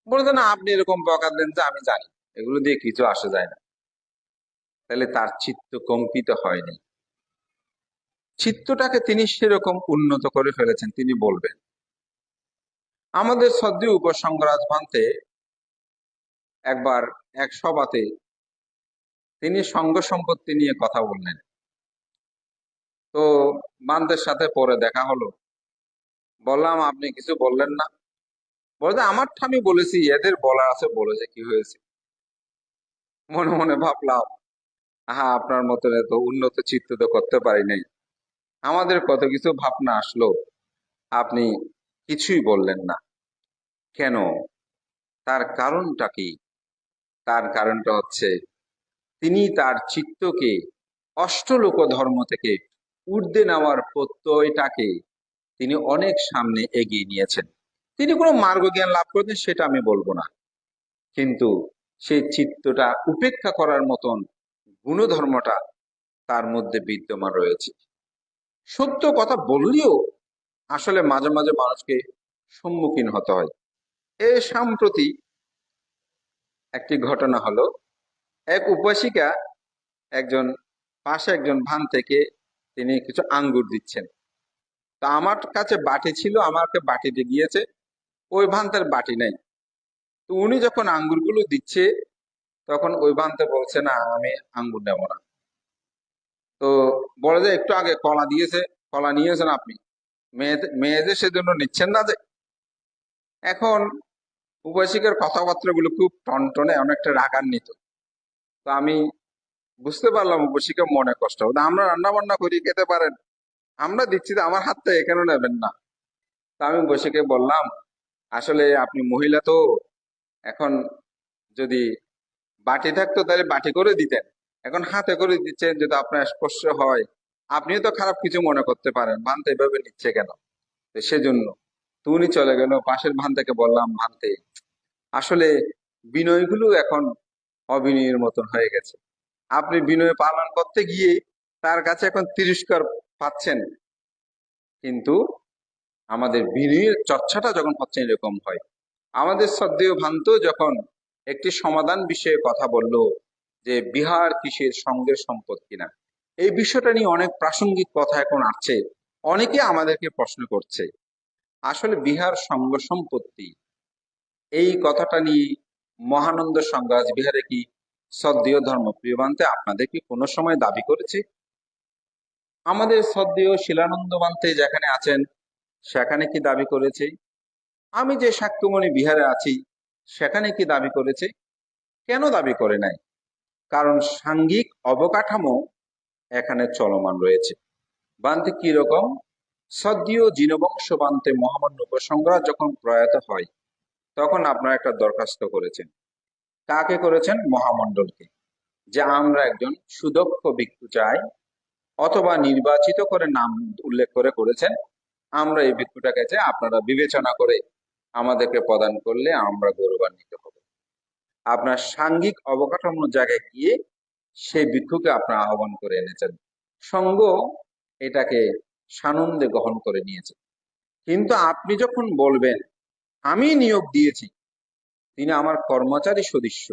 A: বলছে না, আপনি এরকম বকা দেন যে আমি জানি, এগুলো দিয়ে কিছু আসে যায় না। তাহলে তার চিত্ত কম্পিত হয়নি, চিত্তটাকে তিনি সেরকম উন্নত করে ফেলেছেন, তিনি বলবেন। আমাদের শ্রদ্ধেয় উপসংঘরাজ পান্তে একবার এক সভাতে তিনি সঙ্গ সম্পত্তি নিয়ে কথা বললেন। তো বান্তের সাথে পরে দেখা হলো, বললাম আপনি কিছু বললেন না? বলতে আমারটা আমি বলেছি, এদের বলার আছে, বলেছে কি হয়েছে। মনে মনে ভাবলাম, হ্যাঁ, আপনার মতো এত উন্নত চিত্ত তো করতে পারি নাই। আমাদের কত কিছু ভাবনা আসলো, আপনি কিছুই বললেন না কেন? তার কারণটা কি? তার কারণটা হচ্ছে তিনি তার চিত্তকে অষ্টলোক ধর্ম থেকে ঊর্ধ্বে নেওয়ার প্রত্যয়টাকে তিনি অনেক সামনে এগিয়ে নিয়েছেন। তিনি কোনো মার্গ জ্ঞান লাভ করেছেন সেটা আমি বলবো না, কিন্তু সেই চিত্তটা উপেক্ষা করার মতন গুণধর্মটা তার মধ্যে বিদ্যমান রয়েছে। সত্য কথা বললেও আসলে মাঝে মাঝে মানুষকে সম্মুখীন হতে হয়। এই সম্প্রতি একটি ঘটনা হলো, এক উপাসিকা একজন পাশে একজন ভান থেকে তিনি কিছু আঙ্গুর দিচ্ছেন। তা আমার কাছে বাটি ছিল, আমাকে বাটিতে গিয়েছে, ওই ভান্তের বাটি নাই। তো উনি যখন আঙ্গুরগুলো দিচ্ছে, তখন ওই ভান্তে বলছে, না আমি আঙ্গুর নেব না। তো বলে যে একটু আগে কলা দিয়েছে, কলা নিয়েছেন আপনি, মেয়েদের সেজন্য নিচ্ছেন না যে। এখন উপাসিকার কথাবার্তা গুলো খুব টনটনে, অনেকটা রাগান্বিত। তো আমি বুঝতে পারলাম উপাসিকা মনে কষ্ট হবে, আমরা রান্না বান্না করি, খেতে পারেন, আমরা দিচ্ছি, তো আমার হাত থেকে কেন নেবেন না? তা আমি উপাসিকে বললাম, আসলে আপনি মহিলা তো, এখন যদি বাটি থাকতো তাহলে বাটি করে দিতেন, এখন হাতে করে দিচ্ছেন, যদি আপনার স্পর্শ হয় আপনিও তো খারাপ কিছু মনে করতে পারেন, ভান্তে এভাবে নিচ্ছে কেন? তো সেজন্য তো উনি চলে গেল। পাশের ভান্তেকে বললাম, ভান্তে আসলে বিনয়গুলো এখন অবিনয়ের মতন হয়ে গেছে, আপনি বিনয় পালন করতে গিয়ে তার কাছে এখন তিরস্কার পাচ্ছেন। কিন্তু আমাদের বিনয়ের চর্চাটা যখন হচ্ছে এরকম হয়। আমাদের শ্রদ্ধেয় ভান্ত যখন একটি সমাধান বিষয়ে কথা বলল, যে বিহার কিসের সঙ্গের সম্পদ কিনা, এই বিষয়টা নিয়ে অনেক প্রাসঙ্গিক কথা এখন আসছে। অনেকে আমাদেরকে প্রশ্ন করছে, আসলে বিহার সঙ্গ সম্পত্তি, এই কথাটা নিয়ে মহানন্দ সংঘরাজ বিহারে কি শ্রদ্ধেয় ধর্মপ্রিয় বান্তে আপনাদের কি কোনো সময় দাবি করেছে? আমাদের শ্রদ্ধেয় শিলানন্দ বান্তে যেখানে আছেন সেখানে কি দাবি করেছে? আমি যে শাক্যমণি বিহারে আছি সেখানে কি দাবি করেছে? কেন দাবি করে নাই? কারণ সাংঘিক অবকাঠামো এখানে চলমান রয়েছে। বান্তে কি রকম? সদ্যীয় জিনবংশ বান্তে মহামান্য উপসংহার যখন প্রয়াত হয়, তখন আপনারা একটা দরখাস্ত করেছেন। কাকে করেছেন? মহামণ্ডলকে, যে আমরা একজন সুদক্ষ ভিক্ষু চাই, অথবা নির্বাচিত করে নাম উল্লেখ করে করেছেন, আমরা এই ভিক্ষুটাকে চাই, আপনারা বিবেচনা করে আমাদেরকে প্রদান করলে আমরা গৌরবান্বিত হব। আপনার সাংঘিক অবকাঠামোর জায়গায় গিয়ে সেই ভিক্ষুকে আপনার আহ্বান করে এনেছেন, সঙ্গ এটাকে সানন্দে গ্রহণ করে নিয়েছে। কিন্তু আপনি যখন বলবেন আমি নিয়োগ দিয়েছি, তিনি আমার কর্মচারী সদস্য,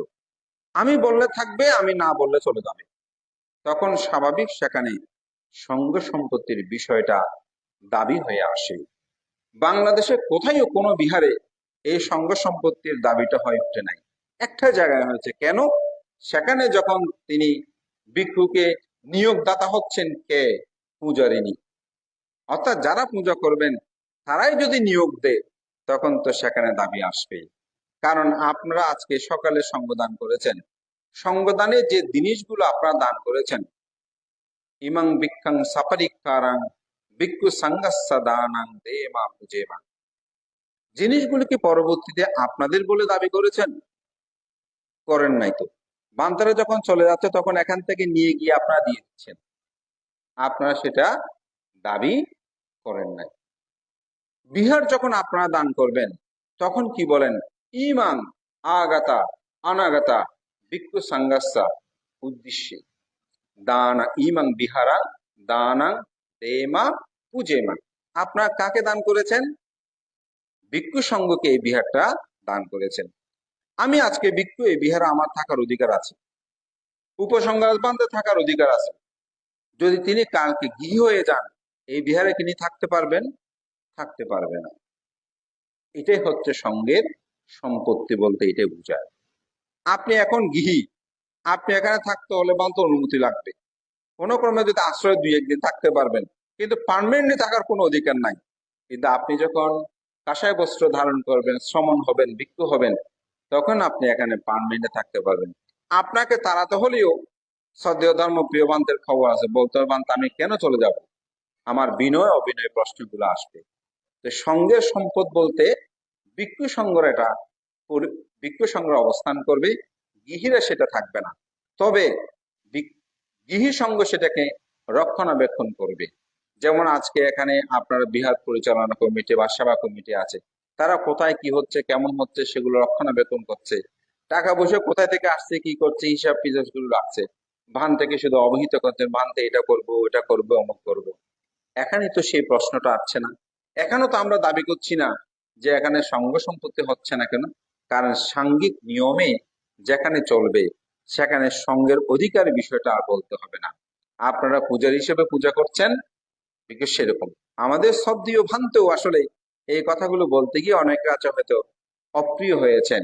A: আমি বললে থাকবে, আমি না বললে চলে যাবে, তখন স্বাভাবিক সেখানে সঙ্গ সম্পত্তির বিষয়টা দাবি হয়ে আসে। বাংলাদেশে কোথাও কোনো বিহারে এই সঙ্গ সম্পত্তির দাবিটা হয়ে ওঠে নাই, একটা জায়গায় হয়েছে। কেন? সেখানে যখন তিনি ভিক্ষুকে নিয়োগদাতা হচ্ছেন কে? পূজারিনী, অর্থাৎ যারা পূজা করবেন তারাই যদি নিয়োগ দেয়, তখন তো সেখানে দাবি আসবে। কারণ আপনারা আজকে সকালে সঙ্গদান করেছেন, সঙ্গদানে যে জিনিসগুলো আপনারা দান করেছেন, ইমাং ভিক্ষাং সাপারিকারাং ভিক্ষু সাঙ্গাসা দানাং দেমা পূজেমা, জিনিসগুলো কি পরবর্তীতে আপনাদের বলে দাবি করেছেন? করেন নাই তো। বান্তারা যখন চলে যাচ্ছে তখন এখান থেকে নিয়ে গিয়ে আপনারা দিয়ে দিচ্ছেন, আপনারা সেটা দাবি করেন নাই। বিহার যখন আপনারা দান করবেন, তখন কি বলেন? ইমাং আগাতা অনাগাতা ভিক্ষু সাঙ্গাসা উদ্দেশ্যে দানা ইমাং বিহারা দানা দেমা পূজেমা। আপনারা কাকে দান করেছেন? ভিক্ষু সংঘকে এই বিহারটা দান করেছেন। আমি আজকে ভিক্ষু, এই বিহারে আমার থাকার অধিকার আছে, উপসংহার বান্ধে থাকার অধিকার আছে। যদি তিনি কালকে গৃহী হয়ে যান, এই বিহারে তিনি থাকতে পারবেন? থাকতে পারবে না। এটাই হচ্ছে সঙ্গের সম্পত্তি বলতে এটাই বোঝায়। আপনি এখন গৃহী, আপনি এখানে থাকতে হলে বান্ত অনুমতি লাগবে। কোনো ক্রমে যদি আশ্রয় 2-1 দিন থাকতে পারবেন, কিন্তু পার্মানেন্টলি থাকার কোনো অধিকার নাই। কিন্তু আপনি যখন কাঁসাই বস্ত্র ধারণ করবেন, শ্রমণ হবেন, ভিক্ষু হবেন, তখন আপনি এখানে পার্মানেন্টলি থাকতে পারবেন। আপনাকে তাড়াতে হলেও শ্রদ্ধেয় ধর্ম প্রিয় বান্তের খবর আছে, বলতে বান্ত আমি কেন চলে যাব? আমার বিনয় অবিনয় প্রশ্নগুলো আসবে। তো সঙ্গের সম্পদ বলতে ভিক্ষু সংঘর, এটা ভিক্ষু সংঘ অবস্থান করবে, গৃহীরা সেটা থাকবে না। তবে গৃহী সংঘ সেটাকে রক্ষণাবেক্ষণ করবে। যেমন আজকে এখানে আপনার বিহার পরিচালনা কমিটি বা সেবা কমিটি আছে, তারা কোথায় কি হচ্ছে, কেমন হচ্ছে, সেগুলো রক্ষণাবেক্ষণ করছে। টাকা পয়সা কোথায় থেকে আসছে, কি করছে, হিসাব ফিজাব গুলো রাখছে। ভান থেকে শুধু অবহিত করছে, ভানতে এটা করবো, ওটা করবো, অমুক করবো। এখানে তো সেই প্রশ্নটা আসছে না। এখানেও তো আমরা দাবি করছি না যে এখানে সঙ্গ সম্পত্তি হচ্ছে না। কেন? কারণ সাংঘিক নিয়মে যেখানে চলবে, সেখানে সঙ্গের অধিকারের বিষয়টা আর বলতে হবে না। আপনারা পূজার হিসেবে পূজা করছেন, বিশেষ সেরকম আমাদের সদ্দীয় ভান্তেও আসলে এই কথাগুলো বলতে গিয়ে অনেকের কাছে হয়তো অপ্রিয় হয়েছেন,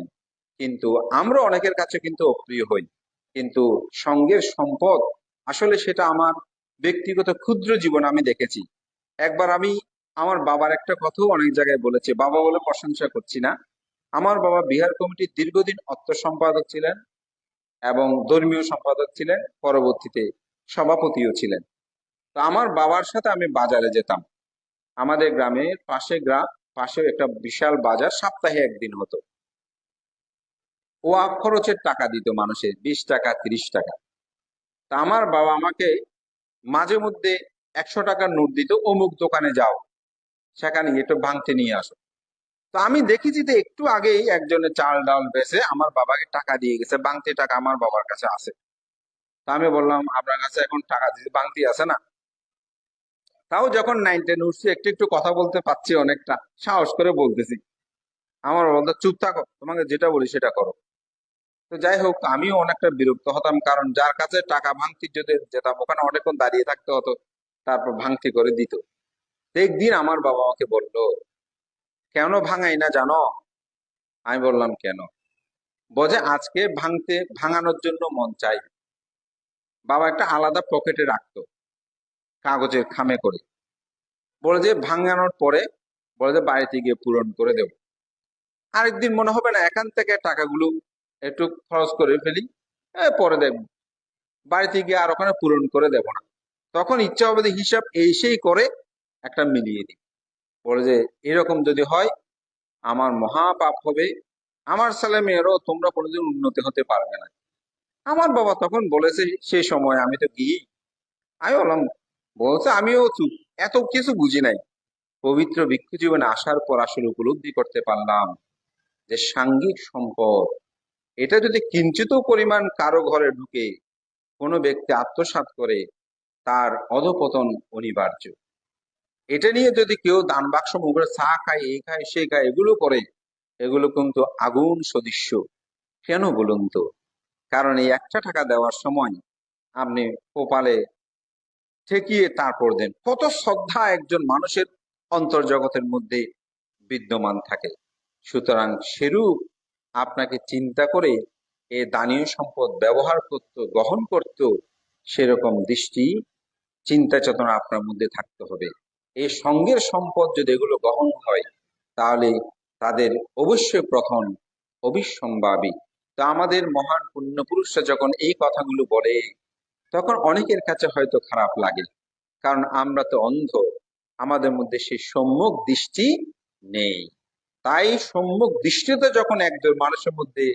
A: কিন্তু আমরা অনেকের কাছে কিন্তু অপ্রিয় হই। কিন্তু সঙ্গের সম্পদ আসলে সেটা আমার ব্যক্তিগত ক্ষুদ্র জীবন আমি দেখেছি। একবার আমি আমার বাবার একটা কথাও অনেক জায়গায় বলেছি, বাবা বলে প্রশংসা করছি না। আমার বাবা বিহার কমিটির দীর্ঘদিন অর্থ সম্পাদক ছিলেন এবং ধর্মীয় সম্পাদক ছিলেন, পরবর্তীতে সভাপতিও ছিলেন। তো আমার বাবার সাথে আমি বাজারে যেতাম। আমাদের গ্রামের পাশে একটা বিশাল বাজার, সপ্তাহে একদিন হতো। ও খরচের টাকা দিত মানুষের, 20 টাকা 30 টাকা। তা আমার বাবা আমাকে মাঝে মধ্যে 100 টাকার নোট দিত, অমুক দোকানে যাও, সেখানে একটু ভাঙতে নিয়ে আসো। তো আমি দেখেছি যে একটু আগেই একজনের চাল ডাল বেচে আমার বাবাকে টাকা দিয়ে গেছে, বাংতি টাকা আমার বাবার কাছে আছে। তা আমি বললাম, আপনার কাছে এখন টাকা দিতে বাংতি আছে না? তাও যখন 9-10 উঠছি, একটু একটু কথা বলতে পারছি, অনেকটা সাহস করে বলতেছি। আমার বলতো, চুপ থাকো, তোমাকে যেটা বলি সেটা করো। তো যাই হোক, আমিও অনেকটা বিরক্ত হতাম, কারণ যার কাছে টাকা ভাঙতি যদি যেতাম, ওখানে অনেকক্ষণ দাঁড়িয়ে থাকতে হতো, তারপর ভাঙতি করে দিত। একদিন আমার বাবা আমাকে বললো, কেন ভাঙাই না জানো? আমি বললাম, কেন? বলে, আজকে ভাঙানোর জন্য মন চাই। বাবা একটা আলাদা পকেটে রাখতো, কাগজের খামে করে। বলে যে ভাঙানোর পরে, বলে যে বাড়িতে গিয়ে পূরণ করে দেব। আরেকদিন মনে হবে না, এখান থেকে টাকাগুলো একটু খরচ করে ফেলি, পরে দেব, বাড়িতে গিয়ে আর ওখানে পূরণ করে দেব না। তখন ইচ্ছা হবে যে হিসাব এই সেই করে একটা মিলিয়ে দিই, বলে যে এরকম যদি হয় আমার মহা পাপ হবে, আমার ছেলে মেয়েরও তোমরা কোনোদিন উন্নতি হতে পারবে না। আমার বাবা তখন বলেছে, সেই সময় আমি তো কি, আমি বললাম, বলছে আমিও চুপ, এত কিছু বুঝি নাই। পবিত্র ভিক্ষু জীবনে আসার পর আসলে উপলব্ধি করতে পারলাম যে সাংঘিক সম্পদ, এটা যদি কিঞ্চিত পরিমাণ কারো ঘরে ঢুকে কোনো ব্যক্তি আত্মসাৎ করে, তার অধপতন অনিবার্য। এটা নিয়ে যদি কেউ দান বাক্স মুখে চা খায়, এই খায় সে খায়, এগুলো করে, এগুলো কিন্তু আগুন সদৃশ্য। কেন বলুন তো? কারণ এই একটা টাকা দেওয়ার সময় আপনি কপালে ঠেকিয়ে তারপর দেন, কত শ্রদ্ধা একজন মানুষের অন্তর্জগতের মধ্যে বিদ্যমান থাকে। সুতরাং সেরূপ আপনাকে চিন্তা করে এ দানীয় সম্পদ ব্যবহার করত, গ্রহণ করত, সেরকম দৃষ্টি চিন্তা চেতনা আপনার মধ্যে থাকতে হবে। এই সঙ্গের সম্পদ যদি এগুলো গ্রহণ হয়, তাহলে তাদের অবশ্যই প্রথম অবিসম্ভাবী। তো আমাদের মহান পুণ্যপুরুষরা যখন এই কথাগুলো বলে, তখন অনেকের কাছে হয়তো খারাপ লাগে, কারণ আমরা তো অন্ধ, আমাদের মধ্যে সেই সম্যক দৃষ্টি নেই। তাই সম্যক দৃষ্টিতে যখন একজন মানুষের মধ্যে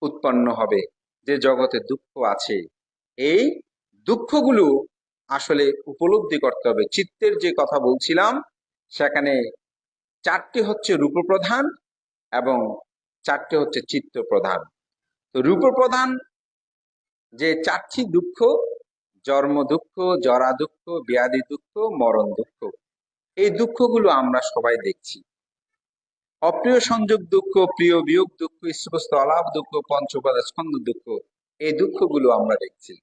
A: উৎপন্ন হবে যে জগতে দুঃখ আছে, এই দুঃখগুলো আসলে উপলব্ধি করতে হবে। চিত্তের যে কথা বলছিলাম, সেখানে চারটি হচ্ছে রূপ প্রধান এবং চারটি হচ্ছে চিত্ত প্রধান। তো রূপ প্রধান যে চারটি দুঃখ, জন্ম দুঃখ, জরা দুঃখ, ব্যাধি দুঃখ, মরণ দুঃখ, এই দুঃখগুলো আমরা সবাই দেখছি। অপ্রিয় সংযোগ দুঃখ, প্রিয় বিয়োগ দুঃখ, ইষ্টবস্তু অলাভ দুঃখ, পঞ্চপাদ স্কন্ধ দুঃখ, এই দুঃখগুলো আমরা দেখছি।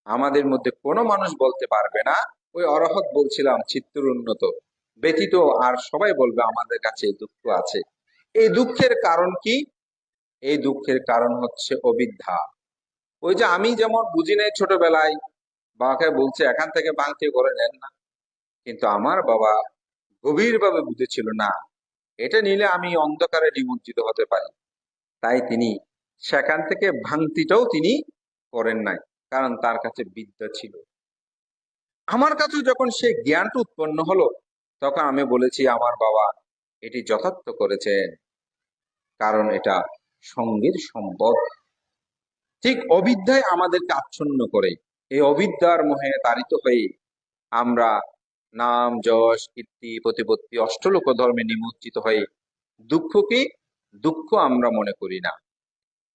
A: আমাদের মধ্যে কোনো মানুষ বলতে পারবে না, ওই অরহৎ বলছিলাম চিত্তর উন্নত ব্যতীত আর সবাই বলবে আমাদের কাছে এই দুঃখ আছে। এই দুঃখের কারণ কি? এই দুঃখের কারণ হচ্ছে অবিদ্যা। ওই যে আমি যেমন বুঝি নাই ছোটবেলায়, বাবাকে বলছে এখান থেকে ভাঙতে করে নেন না, কিন্তু আমার বাবা গভীরভাবে বুঝেছিল না, এটা নিলে আমি অন্ধকারে নিমজ্জিত হতে পারি। তাই তিনি সেখান থেকে ভাঙতিটাও তিনি করেন নাই, কারণ তার কাছে বিদ্যা ছিল। আমার কাছে যখন সেই জ্ঞানটা উৎপন্ন হলো, তখন আমি বলেছি আমার বাবা এটি যথার্থ করেছেন, কারণ এটা সঙ্গীর সম্পদ। ঠিক অবিদ্যায় আমাদেরকে আচ্ছন্ন করে, এই অবিদ্যার মোহে তাড়িত হয়ে আমরা নাম যশ কীর্তি প্রতিপত্তি অষ্টলোক ধর্মে নিমজ্জিত হয়ে দুঃখকে দুঃখ আমরা মনে করি না।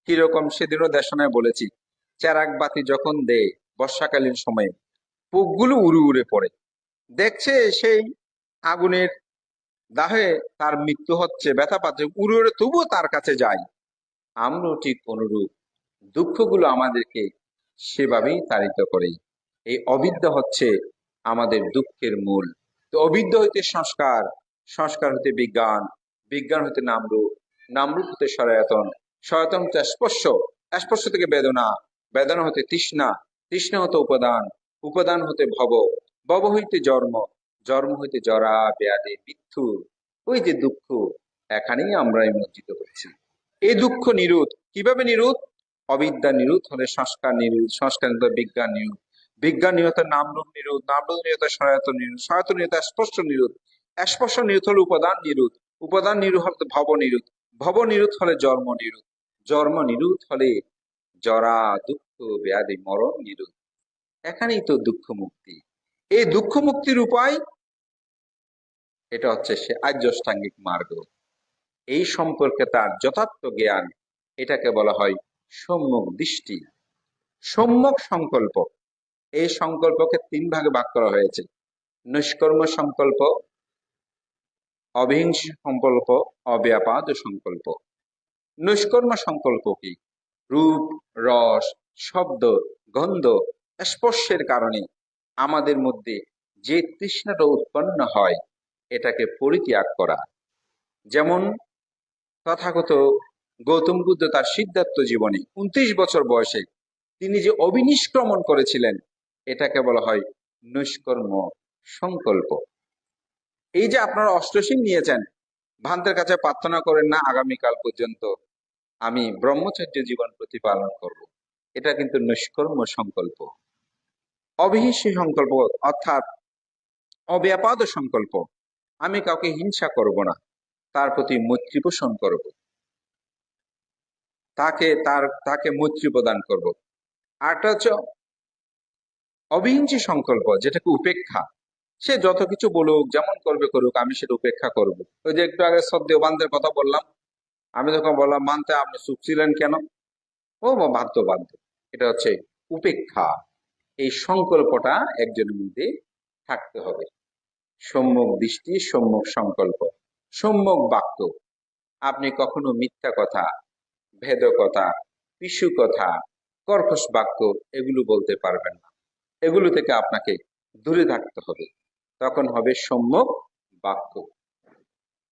A: কিরকম সেদিনও দেশনায় বলেছি, চেরাগ বাতি যখন দেয় বর্ষাকালীন সময়ে, পোকগুলো উড়ে উড়ে পড়ে, দেখছে সেই আগুনের দাহে তার মৃত্যু হচ্ছে, ব্যথা পাচ্ছে, উড়ে উড়ে তবুও তার কাছে যায়। আমরাও ঠিক অনুরূপ, দুঃখগুলো আমাদেরকে সেভাবেই তাড়িত করে। এই অবিদ্যা হচ্ছে আমাদের দুঃখের মূল। তো অবিদ্যা হইতে সংস্কার, সংস্কার হইতে বিজ্ঞান, বিজ্ঞান হইতে নামরূপ, নামরূপ হতে সনাতন, সনাতন হতে স্পর্শ, স্পর্শ থেকে বেদনা, বেদনা হতে তৃষ্ণা, তৃষ্ণা হতে উপাদান, উপাদান হতে ভব, ভব হইতে জন্ম, জন্ম হইতে জরা ব্যাধি মৃত্যু। ওই যে দুঃখ, এখানেই আমরা নিমজ্জিত হচ্ছি। এই দুঃখ নিরোধ কিভাবে? নিরোধ, অবিদ্যা নিরোধ হলে সংস্কার নিরোধ, সংস্কার নিরোধ বিজ্ঞান নিরোধ, বিজ্ঞান নিরোধ নামরূপ নিরোধ, নামরূপ নিরোধ সনাতন নিরোধ, সনাতন নিরোধ স্পর্শ নিরোধ, স্পর্শ নিরোধ হলে উপাদান নিরোধ, উপাদান নিরোধ হলে ভব নিরোধ, ভব নিরোধ হলে জন্ম নিরোধ, জন্ম নিরোধ হলে জরা দুঃখ ব্যাধি মরণ নিরোধ। এখানেই তো দুঃখ মুক্তি। এই দুঃখ মুক্তির উপায়, এটা হচ্ছে সে আর্যাষ্টাঙ্গিক মার্গ। এই সম্পর্কে তার যথার্থ জ্ঞান, এটাকে বলা হয় সম্যক দৃষ্টি, সম্যক সংকল্প। এই সংকল্পকে তিন ভাগে ভাগ করা হয়েছে: নিষ্কর্ম সংকল্প, অবিহিংস সংকল্প, অব্যাপাদ সংকল্প। নিষ্কর্ম সংকল্প কি? রূপ, রস, শব্দ, গন্ধ, স্পর্শের কারণে আমাদের মধ্যে যে তৃষ্ণাটা উৎপন্ন হয়, এটাকে পরিত্যাগ করা। যেমন তথাগত গৌতম বুদ্ধ তার সিদ্ধার্থ জীবনে 29 বছর বয়সে তিনি যে অবিনিষ্ক্রমণ করেছিলেন, এটাকে বলা হয় নিষ্কর্ম সংকল্প। এই যে আপনারা অষ্টসীম নিয়েছেন, ভান্তের কাছে প্রার্থনা করেন না আগামীকাল পর্যন্ত আমি ব্রহ্মচর্য জীবন প্রতিপালন করব, এটা কিন্তু নিষ্কর্ম সংকল্প। অবিহিংসী সংকল্প অর্থাৎ অব্যাপাদ সংকল্প, আমি কাউকে হিংসা করব না, তার প্রতি মৈত্রী পোষণ করব, তাকে মৈত্রী প্রদান করব। আরটা হচ্ছে অবিহিংসী সংকল্প, যেটাকে উপেক্ষা। সে যত কিছু বলুক, যেমন করবে করুক, আমি সেটা উপেক্ষা করব। ওই যে একটু আগে শ্রদ্ধেয় বান্ধের কথা বললাম, আমি যখন বললাম মানতে, আপনি চুপ ছিলেন কেন? ও বাধ্য বাধ্য। এটা হচ্ছে উপেক্ষা। এই সংকল্পটা একজনের মধ্যে থাকতে হবে। সম্যক দৃষ্টি, সম্যক সংকল্প, সম্যক বাক্য। আপনি কখনো মিথ্যা কথা, ভেদ কথা, পিছু কথা, কর্কশ বাক্য এগুলো বলতে পারবেন না। এগুলো থেকে আপনাকে দূরে থাকতে হবে। তখন হবে সম্যক বাক্য।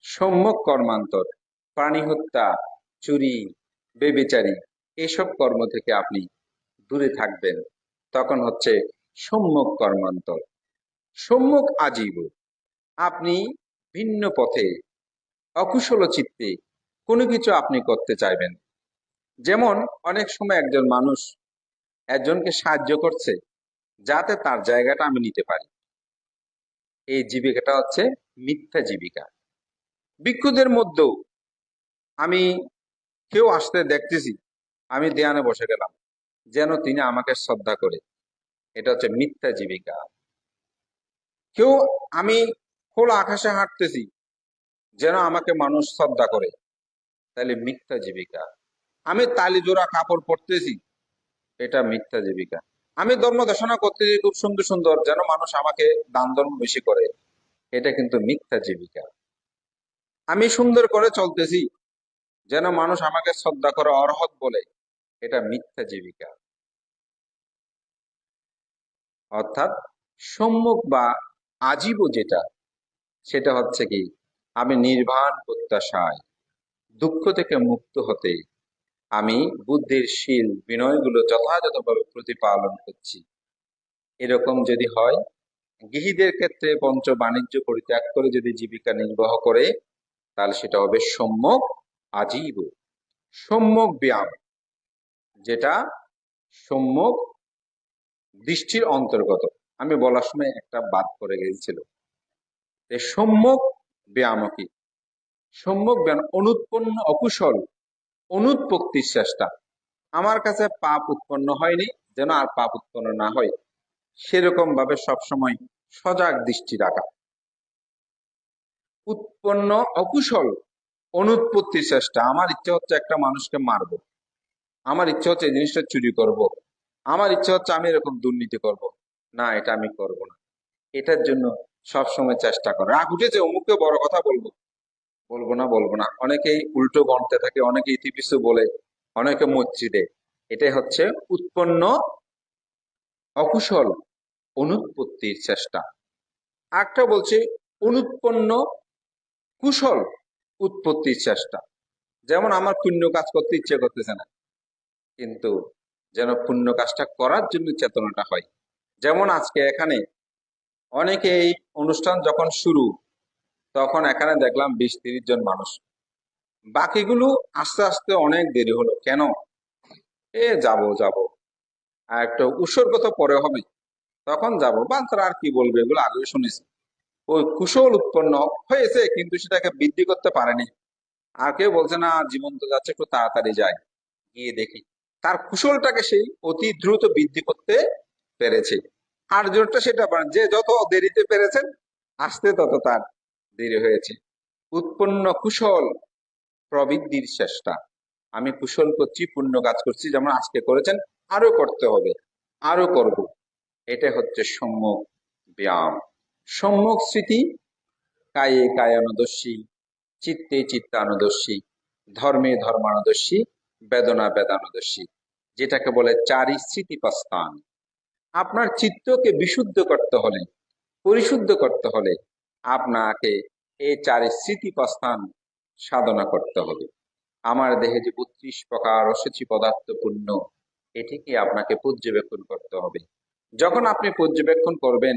A: সম্যক কর্মান্তর, প্রাণী হত্যা, চুরি, বেবিচারী, এসব কর্ম থেকে আপনি দূরে থাকবেন। তখন হচ্ছে সম্যক কর্মান্তর। সম্যক আজীব, আপনি ভিন্ন পথে অকুশল চিত্তে কোনো কিছু আপনি করতে চাইবেন। যেমন অনেক সময় একজন মানুষ একজনকে সাহায্য করছে যাতে তার জায়গাটা আমি নিতে পারি, এই জীবিকাটা হচ্ছে মিথ্যা জীবিকা। ভিক্ষুদের মধ্যেও আমি কেউ আসতে দেখতেছি, আমি ধ্যানে বসে গেলাম যেন তিনি আমাকে শ্রদ্ধা করে, এটা হচ্ছে মিথ্যা জীবিকা। কেউ, আমি খোলা আকাশে হাঁটতেছি যেন আমাকে মানুষ শ্রদ্ধা করে, তাহলে মিথ্যা জীবিকা। আমি তালি জোড়া কাপড় পরতেছি, এটা মিথ্যা জীবিকা। আমি ধর্ম দেশনা করতেছি খুব সুন্দর সুন্দর যেন মানুষ আমাকে দান ধর্ম বেশি করে, এটা কিন্তু মিথ্যা জীবিকা। আমি সুন্দর করে চলতেছি যেন মানুষ আমাকে শ্রদ্ধা করে, অর্হত বলে, এটা মিথ্যা জীবিকা। অর্থাৎ সম্মুখ বা আজীব যেটা, সেটা হচ্ছে কি, আমি নির্বাণ প্রত্যাশায় দুঃখ থেকে মুক্ত হতে আমি বুদ্ধির শীল বিনয়গুলো যথাযথভাবে প্রতিপালন করছি। এরকম যদি হয়, গৃহীদের ক্ষেত্রে পঞ্চ বাণিজ্য পরিত্যাগ করে যদি জীবিকা নির্বাহ করে, তাহলে সেটা হবে সম্যক আজীব। সম্যক ব্যায়াম, যেটা সম্যক দৃষ্টির অন্তর্গত। আমি বলার সময় একটা বাদ করে গিয়েছিল। সম্যক ব্যায়াম কি? সম্যক ব্যায়াম অনুৎপন্ন অকুশল অনুৎপত্তির চেষ্টা। আমার কাছে পাপ উৎপন্ন হয়নি, যেন আর পাপ উৎপন্ন না হয়, সেরকম ভাবে সবসময় সজাগ দৃষ্টি রাখা। উৎপন্ন অকুশল অনুৎপত্তির চেষ্টা, আমার ইচ্ছা হচ্ছে একটা মানুষকে মারবো, আমার ইচ্ছা হচ্ছে এই জিনিসটা চুরি করব, আমার ইচ্ছা হচ্ছে আমি এরকম দুর্নীতি করব, না, এটা আমি করব না। এটার জন্য সবসময় চেষ্টা করে। রাগ উঠেছে, অমুককে বড় কথা বলবো, বলবো না। অনেকেই উল্টো গণতে থাকে, অনেকে ইতিপিছু বলে, অনেকে মৈত্রী দেয়। এটাই হচ্ছে উৎপন্ন অকুশল অনুৎপত্তির চেষ্টা। একটা বলছে অনুৎপন্ন কুশল উৎপত্তির চেষ্টা। যেমন আমার পুণ্য কাজ করতে ইচ্ছে করতেছে না, কিন্তু যেন পুণ্য কাজটা করার জন্য চেতনাটা হয়। যেমন আজকে এখানে অনেকে এই অনুষ্ঠান যখন শুরু, তখন এখানে দেখলাম 20-30 জন মানুষ, বাকিগুলো আস্তে আস্তে অনেক দেরি হলো। কেন? যাব আর একটা উৎসর্গ তো পরে হবে, তখন যাবো, বা তারা আর কি বলবে, এগুলো আগেও শুনেছি। ওই কুশল উৎপন্ন হয়েছে, কিন্তু সেটাকে বৃদ্ধি করতে পারেনি। আর কেউ বলছে না, জীবন তো যাচ্ছে, একটু তাড়াতাড়ি যায়, গিয়ে দেখি। তার কুশলটাকে সেই অতি দ্রুত বৃদ্ধি করতে পেরেছে। আর যেটা সেটা যে যত দেরিতে পেরেছেন, আসতে তত তার দেরি হয়েছে। উৎপন্ন কুশল প্রবৃদ্ধির চেষ্টা, আমি কুশল করছি, পুণ্য কাজ করছি, যেমন আজকে করেছেন, আরো করতে হবে, আরো করব। এটা হচ্ছে সম্যক ব্যায়াম। সম্যক স্মৃতি, কায়ে কায়ানুদর্শী, চিত্তে চিত্তানুদর্শী, ধর্মে ধর্মানুদর্শী, বেদনা বেদানুদর্শী, যেটাকে বলে চারি স্মৃতিপ্রস্থান। আপনার চিত্তকে বিশুদ্ধ করতে হলে, পরিশুদ্ধ করতে হলে, আপনাকে এই চারি স্মৃতিপ্রস্থান সাধনা করতে হবে। আমার দেহে যে 32 প্রকার অসুচি পদার্থ পূর্ণ, এটিকে আপনাকে পর্যবেক্ষণ করতে হবে। যখন আপনি পর্যবেক্ষণ করবেন,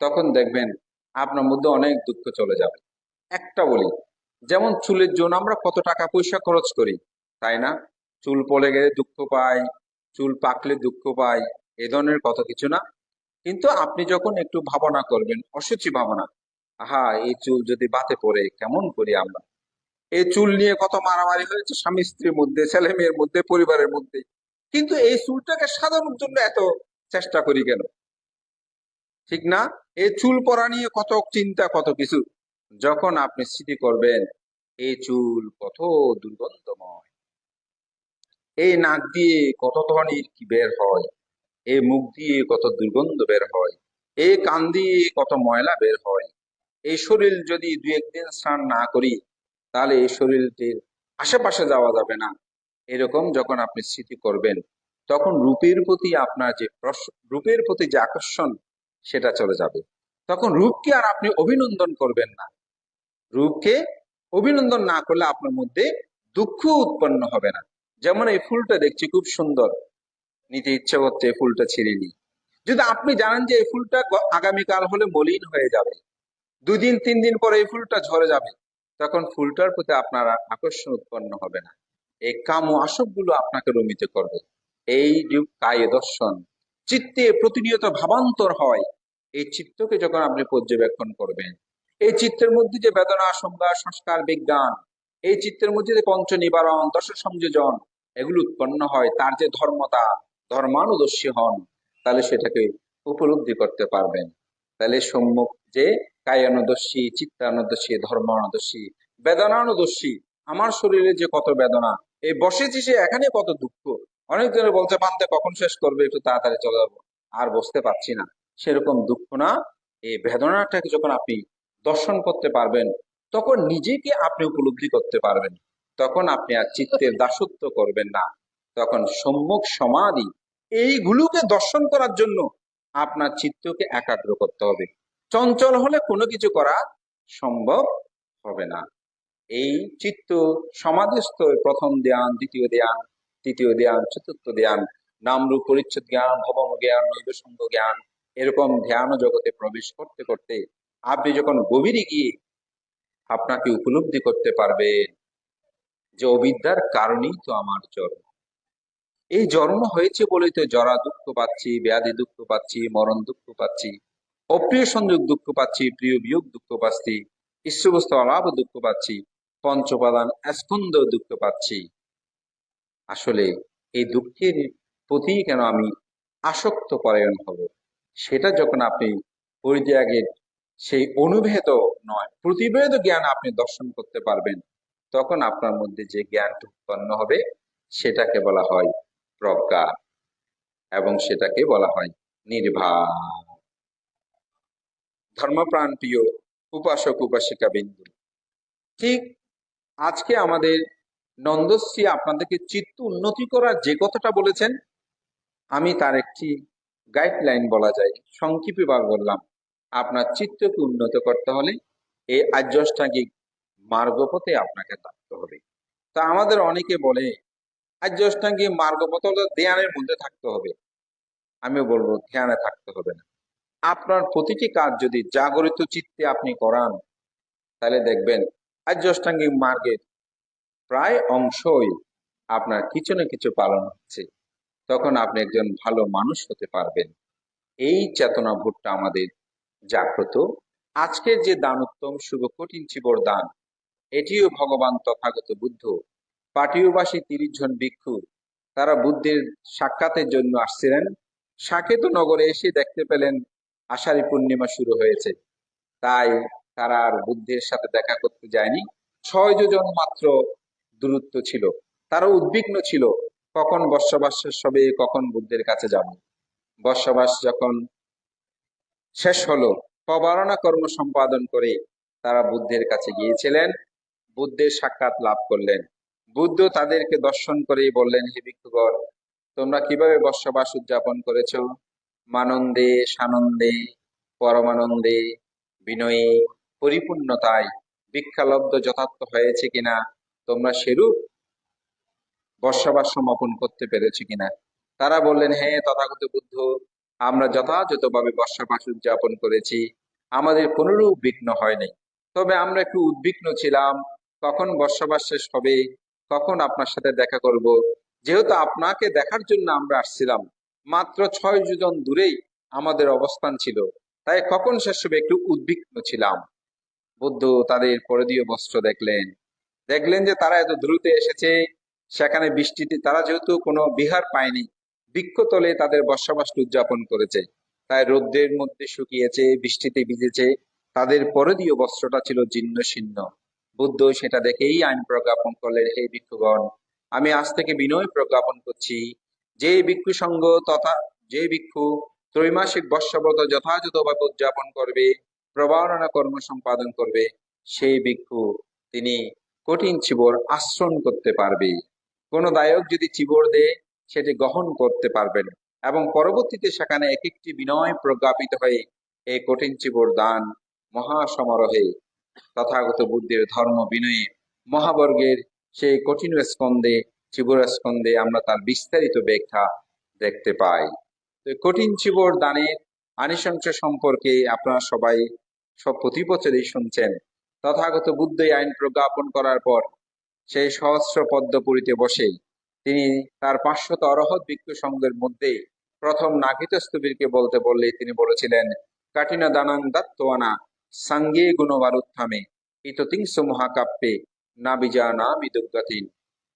A: তখন দেখবেন আপনার মধ্যে অনেক দুঃখ চলে যাবে। একটা বলি, যেমন চুলের জন্য আমরা কত টাকা পয়সা খরচ করি, তাই না? চুল পড়ে গেলে দুঃখ পাই, চুল পাকলে দুঃখ পাই, এ ধরনের কত কিছু না। কিন্তু আপনি যখন একটু ভাবনা করবেন, অসুচি ভাবনা, আহা এই চুল যদি বাতে পড়ে কেমন করি আমরা, এই চুল নিয়ে কত মারামারি হয়েছে স্বামী স্ত্রীর মধ্যে, ছেলে মেয়ের মধ্যে, পরিবারের মধ্যে, কিন্তু এই চুলটাকে সাজানোর জন্য এত চেষ্টা করি কেন? ঠিক না? এই চুল পড়া নিয়ে কত চিন্তা, কত কিছু। যখন আপনি স্মৃতি করবেন এই চুল কত দুর্গন্ধময়, এই নাক দিয়ে কত ধরনের কি বের হয়, এই মুখ দিয়ে কত দুর্গন্ধ বের হয়, এই কান দিয়ে কত ময়লা বের হয়, এই শরীর যদি দুই একদিন স্নান না করি তাহলে এই শরীরটির আশেপাশে যাওয়া যাবে না। এরকম যখন আপনি স্মৃতি করবেন, তখন রূপের প্রতি যে আকর্ষণ সেটা চলে যাবে। তখন রূপকে আর আপনি অভিনন্দন করবেন না। রূপকে অভিনন্দন না করলে আপনার মধ্যে দুঃখ উৎপন্ন হবে না। যেমন এই ফুলটা দেখছি খুব সুন্দর, নিতে ইচ্ছে করছে, এই ফুলটা ছিঁড়ে নি। যদি আপনি জানেন যে এই ফুলটা আগামীকাল হলে মলিন হয়ে যাবে, 2 দিন 3 দিন পরে এই ফুলটা ঝরে যাবে, তখন ফুলটার প্রতি আপনার আর আকর্ষণ উৎপন্ন হবে না। এই কাম ও আসক গুলো আপনাকে রমিত করবে। এই রূপ কায় দর্শন, চিত্তে প্রতিনিয়ত ভাবান্তর হয়। এই চিত্তকে যখন আপনি পর্যবেক্ষণ করবেন, এই চিত্তের মধ্যে যে বেদনা, সংজ্ঞা, সংস্কার, বিজ্ঞান, এই চিত্তের মধ্যে যে পঞ্চ নিবারণ, দশ সংযোজন এগুলো উৎপন্ন হয়, তার যে ধর্মতা, ধর্মানুদর্শী হন, তাহলে সেটাকে উপলব্ধি করতে পারবেন। তাহলে সম্মুখ যে কায়ানুদর্শী, চিত্তানুদর্শী, ধর্মানুদর্শী, বেদনানুদর্শী, আমার শরীরে যে কত বেদনা, এই বসেছি সে এখানে কত দুঃখ। অনেকজনে বলছে বান্ধে কখন শেষ করবে, একটু তাড়াতাড়ি চলে যাবো, আর বসতে পারছি না। সেরকম দুঃখ না, এই বেদনাটাকে যখন আপনি দর্শন করতে পারবেন, তখন নিজেকে আপনি উপলব্ধি করতে পারবেন। তখন আপনি আর চিত্তের দাসত্ব করবেন না। তখন সম্মুখ সমাধি, এইগুলোকে দর্শন করার জন্য আপনার চিত্তকে একাগ্র করতে হবে। চঞ্চল হলে কোনো কিছু করা সম্ভব হবে না। এই চিত্ত সমাধিস্থ প্রথম ধ্যান, দ্বিতীয় ধ্যান, তৃতীয় ধ্যান, চতুর্থ ধ্যান, নামরূপ পরিচ্ছদ জ্ঞান, ভবন জ্ঞান, নৈবসঙ্গ জ্ঞান, এরকম ধ্যান জগতে প্রবেশ করতে করতে আপনি যখন গভীরে গিয়ে আপনাকে উপলব্ধি করতে পারবেন যে অবিদ্যার কারণেই তো আমার জন্ম। এই জন্ম হয়েছে বলেই তো জরা দুঃখ পাচ্ছি, ব্যাধি দুঃখ পাচ্ছি, মরণ দুঃখ পাচ্ছি, অপ্রিয় সংযোগ দুঃখ পাচ্ছি, প্রিয় বিয়োগ দুঃখ পাচ্ছি, ঈশ্বরবস্তু অলাভ দুঃখ পাচ্ছি, পঞ্চপাদান স্কন্ধ দুঃখ পাচ্ছি। আসলে এই দুঃখের প্রতি কেন আমি আসক্ত পরায়ণ হব? সেটা যখন আপনি পরিত্যাগের সেই অনুভেদ নয়, প্রতিভেদ জ্ঞান আপনি দর্শন করতে পারবেন, তখন আপনার মধ্যে যে জ্ঞানটা উৎপন্ন হবে সেটাকে বলা হয় প্রজ্ঞা, এবং সেটাকে বলা হয় নির্ভার। ধর্মপ্রাণ প্রিয় উপাসক উপাসিকা বিন্দু, ঠিক আজকে আমাদের নন্দশ্রী আপনাদেরকে চিত্ত উন্নতি করার যে কথাটা বলেছেন, আমি তার একটি গাইডলাইন বলা যায়, সংক্ষিপ্ত ভাবে বললাম। আপনার চিত্তকে উন্নত করতে হলে এই আর্যষ্টাঙ্গিক মার্গপথে আপনাকে থাকতে হবে। তা আমাদের অনেকে বলে আর্যষ্টাঙ্গিক মার্গপথ হলো ধ্যানের মধ্যে থাকতে হবে। আমি বলবো ধ্যানে থাকতে হবে না। আপনার প্রতিটি কাজ যদি জাগরিত চিত্তে আপনি করান, তাহলে দেখবেন আর্যষ্টাঙ্গিক মার্গের প্রায় অংশই আপনার কিছু না কিছু পালন হচ্ছে। তখন আপনি একজন ভালো মানুষ হতে পারবেন। এই চেতনা ভোটটা আমাদের জাগ্রত। আজকের যে দানোত্তম শুভ কঠিন চিবর দান, এটিও ভগবান তথাগত বুদ্ধ পাটীয়বাসী 30 জন ভিক্ষু, তারা বুদ্ধের সাক্ষাতের জন্য আসছিলেন। সাকেত নগরে এসে দেখতে পেলেন আষাঢ়ী পূর্ণিমা শুরু হয়েছে, তাই তারা আর বুদ্ধের সাথে দেখা করতে যায়নি। 6 যোজন মাত্র দূরত্ব ছিল। তারা উদ্বিগ্ন ছিল, কখন বর্ষবাস শেষ হবে, কখন বুদ্ধের কাছে যাব। বর্ষবাস যখন শেষ হলো, পবারণা কর্ম সম্পাদন করে তারা বুদ্ধের কাছে গিয়েছিলেন, বুদ্ধের সাক্ষাৎ লাভ করলেন। বুদ্ধ তাদেরকে দর্শন করে বললেন, হে ভিক্ষুগণ, তোমরা কিভাবে বর্ষবাস উদযাপন করেছ? মানন্দে, সানন্দে, পরমানন্দে, বিনয়ে, পরিপূর্ণতায় ভিক্ষালব্ধ যথার্থ হয়েছে কিনা? তোমরা সেরূপ বর্ষবাস সমাপন করতে পেরেছে কিনা? তারা বললেন, হ্যাঁ তথাগত বুদ্ধ, আমরা যথাযথভাবে বর্ষবাস উদযাপন করেছি, আমাদের কোনরূপ বিঘ্ন হয়নি। তবে আমরা একটু উদ্বিগ্ন ছিলাম, কখন বর্ষবাস শেষ হবে, কখন আপনার সাথে দেখা করব। যেহেতু আপনাকে দেখার জন্য আমরা আসছিলাম, মাত্র 6 যোজন দূরেই আমাদের অবস্থান ছিল, তাই কখন শেষ হবে একটু উদ্বিগ্ন ছিলাম। বুদ্ধ তাদের পরিধেয় বস্ত্র দেখলেন, দেখলেন যে তারা এত দ্রুত এসেছে। সেখানে বৃষ্টিতে তারা যেহেতু কোনো বিহার পায়নি, বৃক্ষতলে তাদের বর্ষাবাসটি উদযাপন করেছে, তাই রৌদ্রের মধ্যে শুকিয়েছে, বৃষ্টিতে ভিজেছে, তাদের পরিধেয় বস্ত্রটা ছিল জীর্ণ শীর্ণ। বুদ্ধ সেটা দেখেই আইন প্রজ্ঞাপন করলেন, হে ভিক্ষুগণ, আমি আজ থেকে বিনয় প্রজ্ঞাপন করছি, যে ভিক্ষু সঙ্গ তথা যে ভিক্ষু ত্রৈমাসিক বর্ষব্রত যথাযথভাবে উদযাপন করবে, প্রবারণা কর্ম সম্পাদন করবে, সেই ভিক্ষু তিনি কঠিন চিবর আশ্রণ করতে পারবে। কোন দায়ক যদি চিবর দেয়, সেটি গ্রহণ করতে পারবেন, এবং পরবর্তীতে সেখানে এক একটি বিনয় প্রজ্ঞাপিত হয়ে এই কঠিন চিবর দান মহাসমারোহে তথাগত বুদ্ধের ধর্ম বিনয়ে মহাবর্গের সেই কঠিন স্কন্ধে চিবর স্কন্ধে আমরা তার বিস্তারিত ব্যাখ্যা দেখতে পাই। তো কঠিন চিবর দানের আনিসংস সম্পর্কে আপনারা সবাই সব প্রতি বছরই শুনছেন। তথাগত বুদ্ধ আইন প্রজ্ঞাপন করার পর সেই সহস্র পদ্মপুরীতে বসে তিনি তার 500 অরহৎ ভিক্ষু সঙ্গের মধ্যে প্রথম নাগিত স্থবিরকে বলতে বললে তিনি বলেছিলেন, কাঠিনা দানাং দাত্তওয়ানা সাঙ্গে গুণবারুত্থামে ইততিংস মহাকাব্যে না বিজা না বিদুগ্গতিন।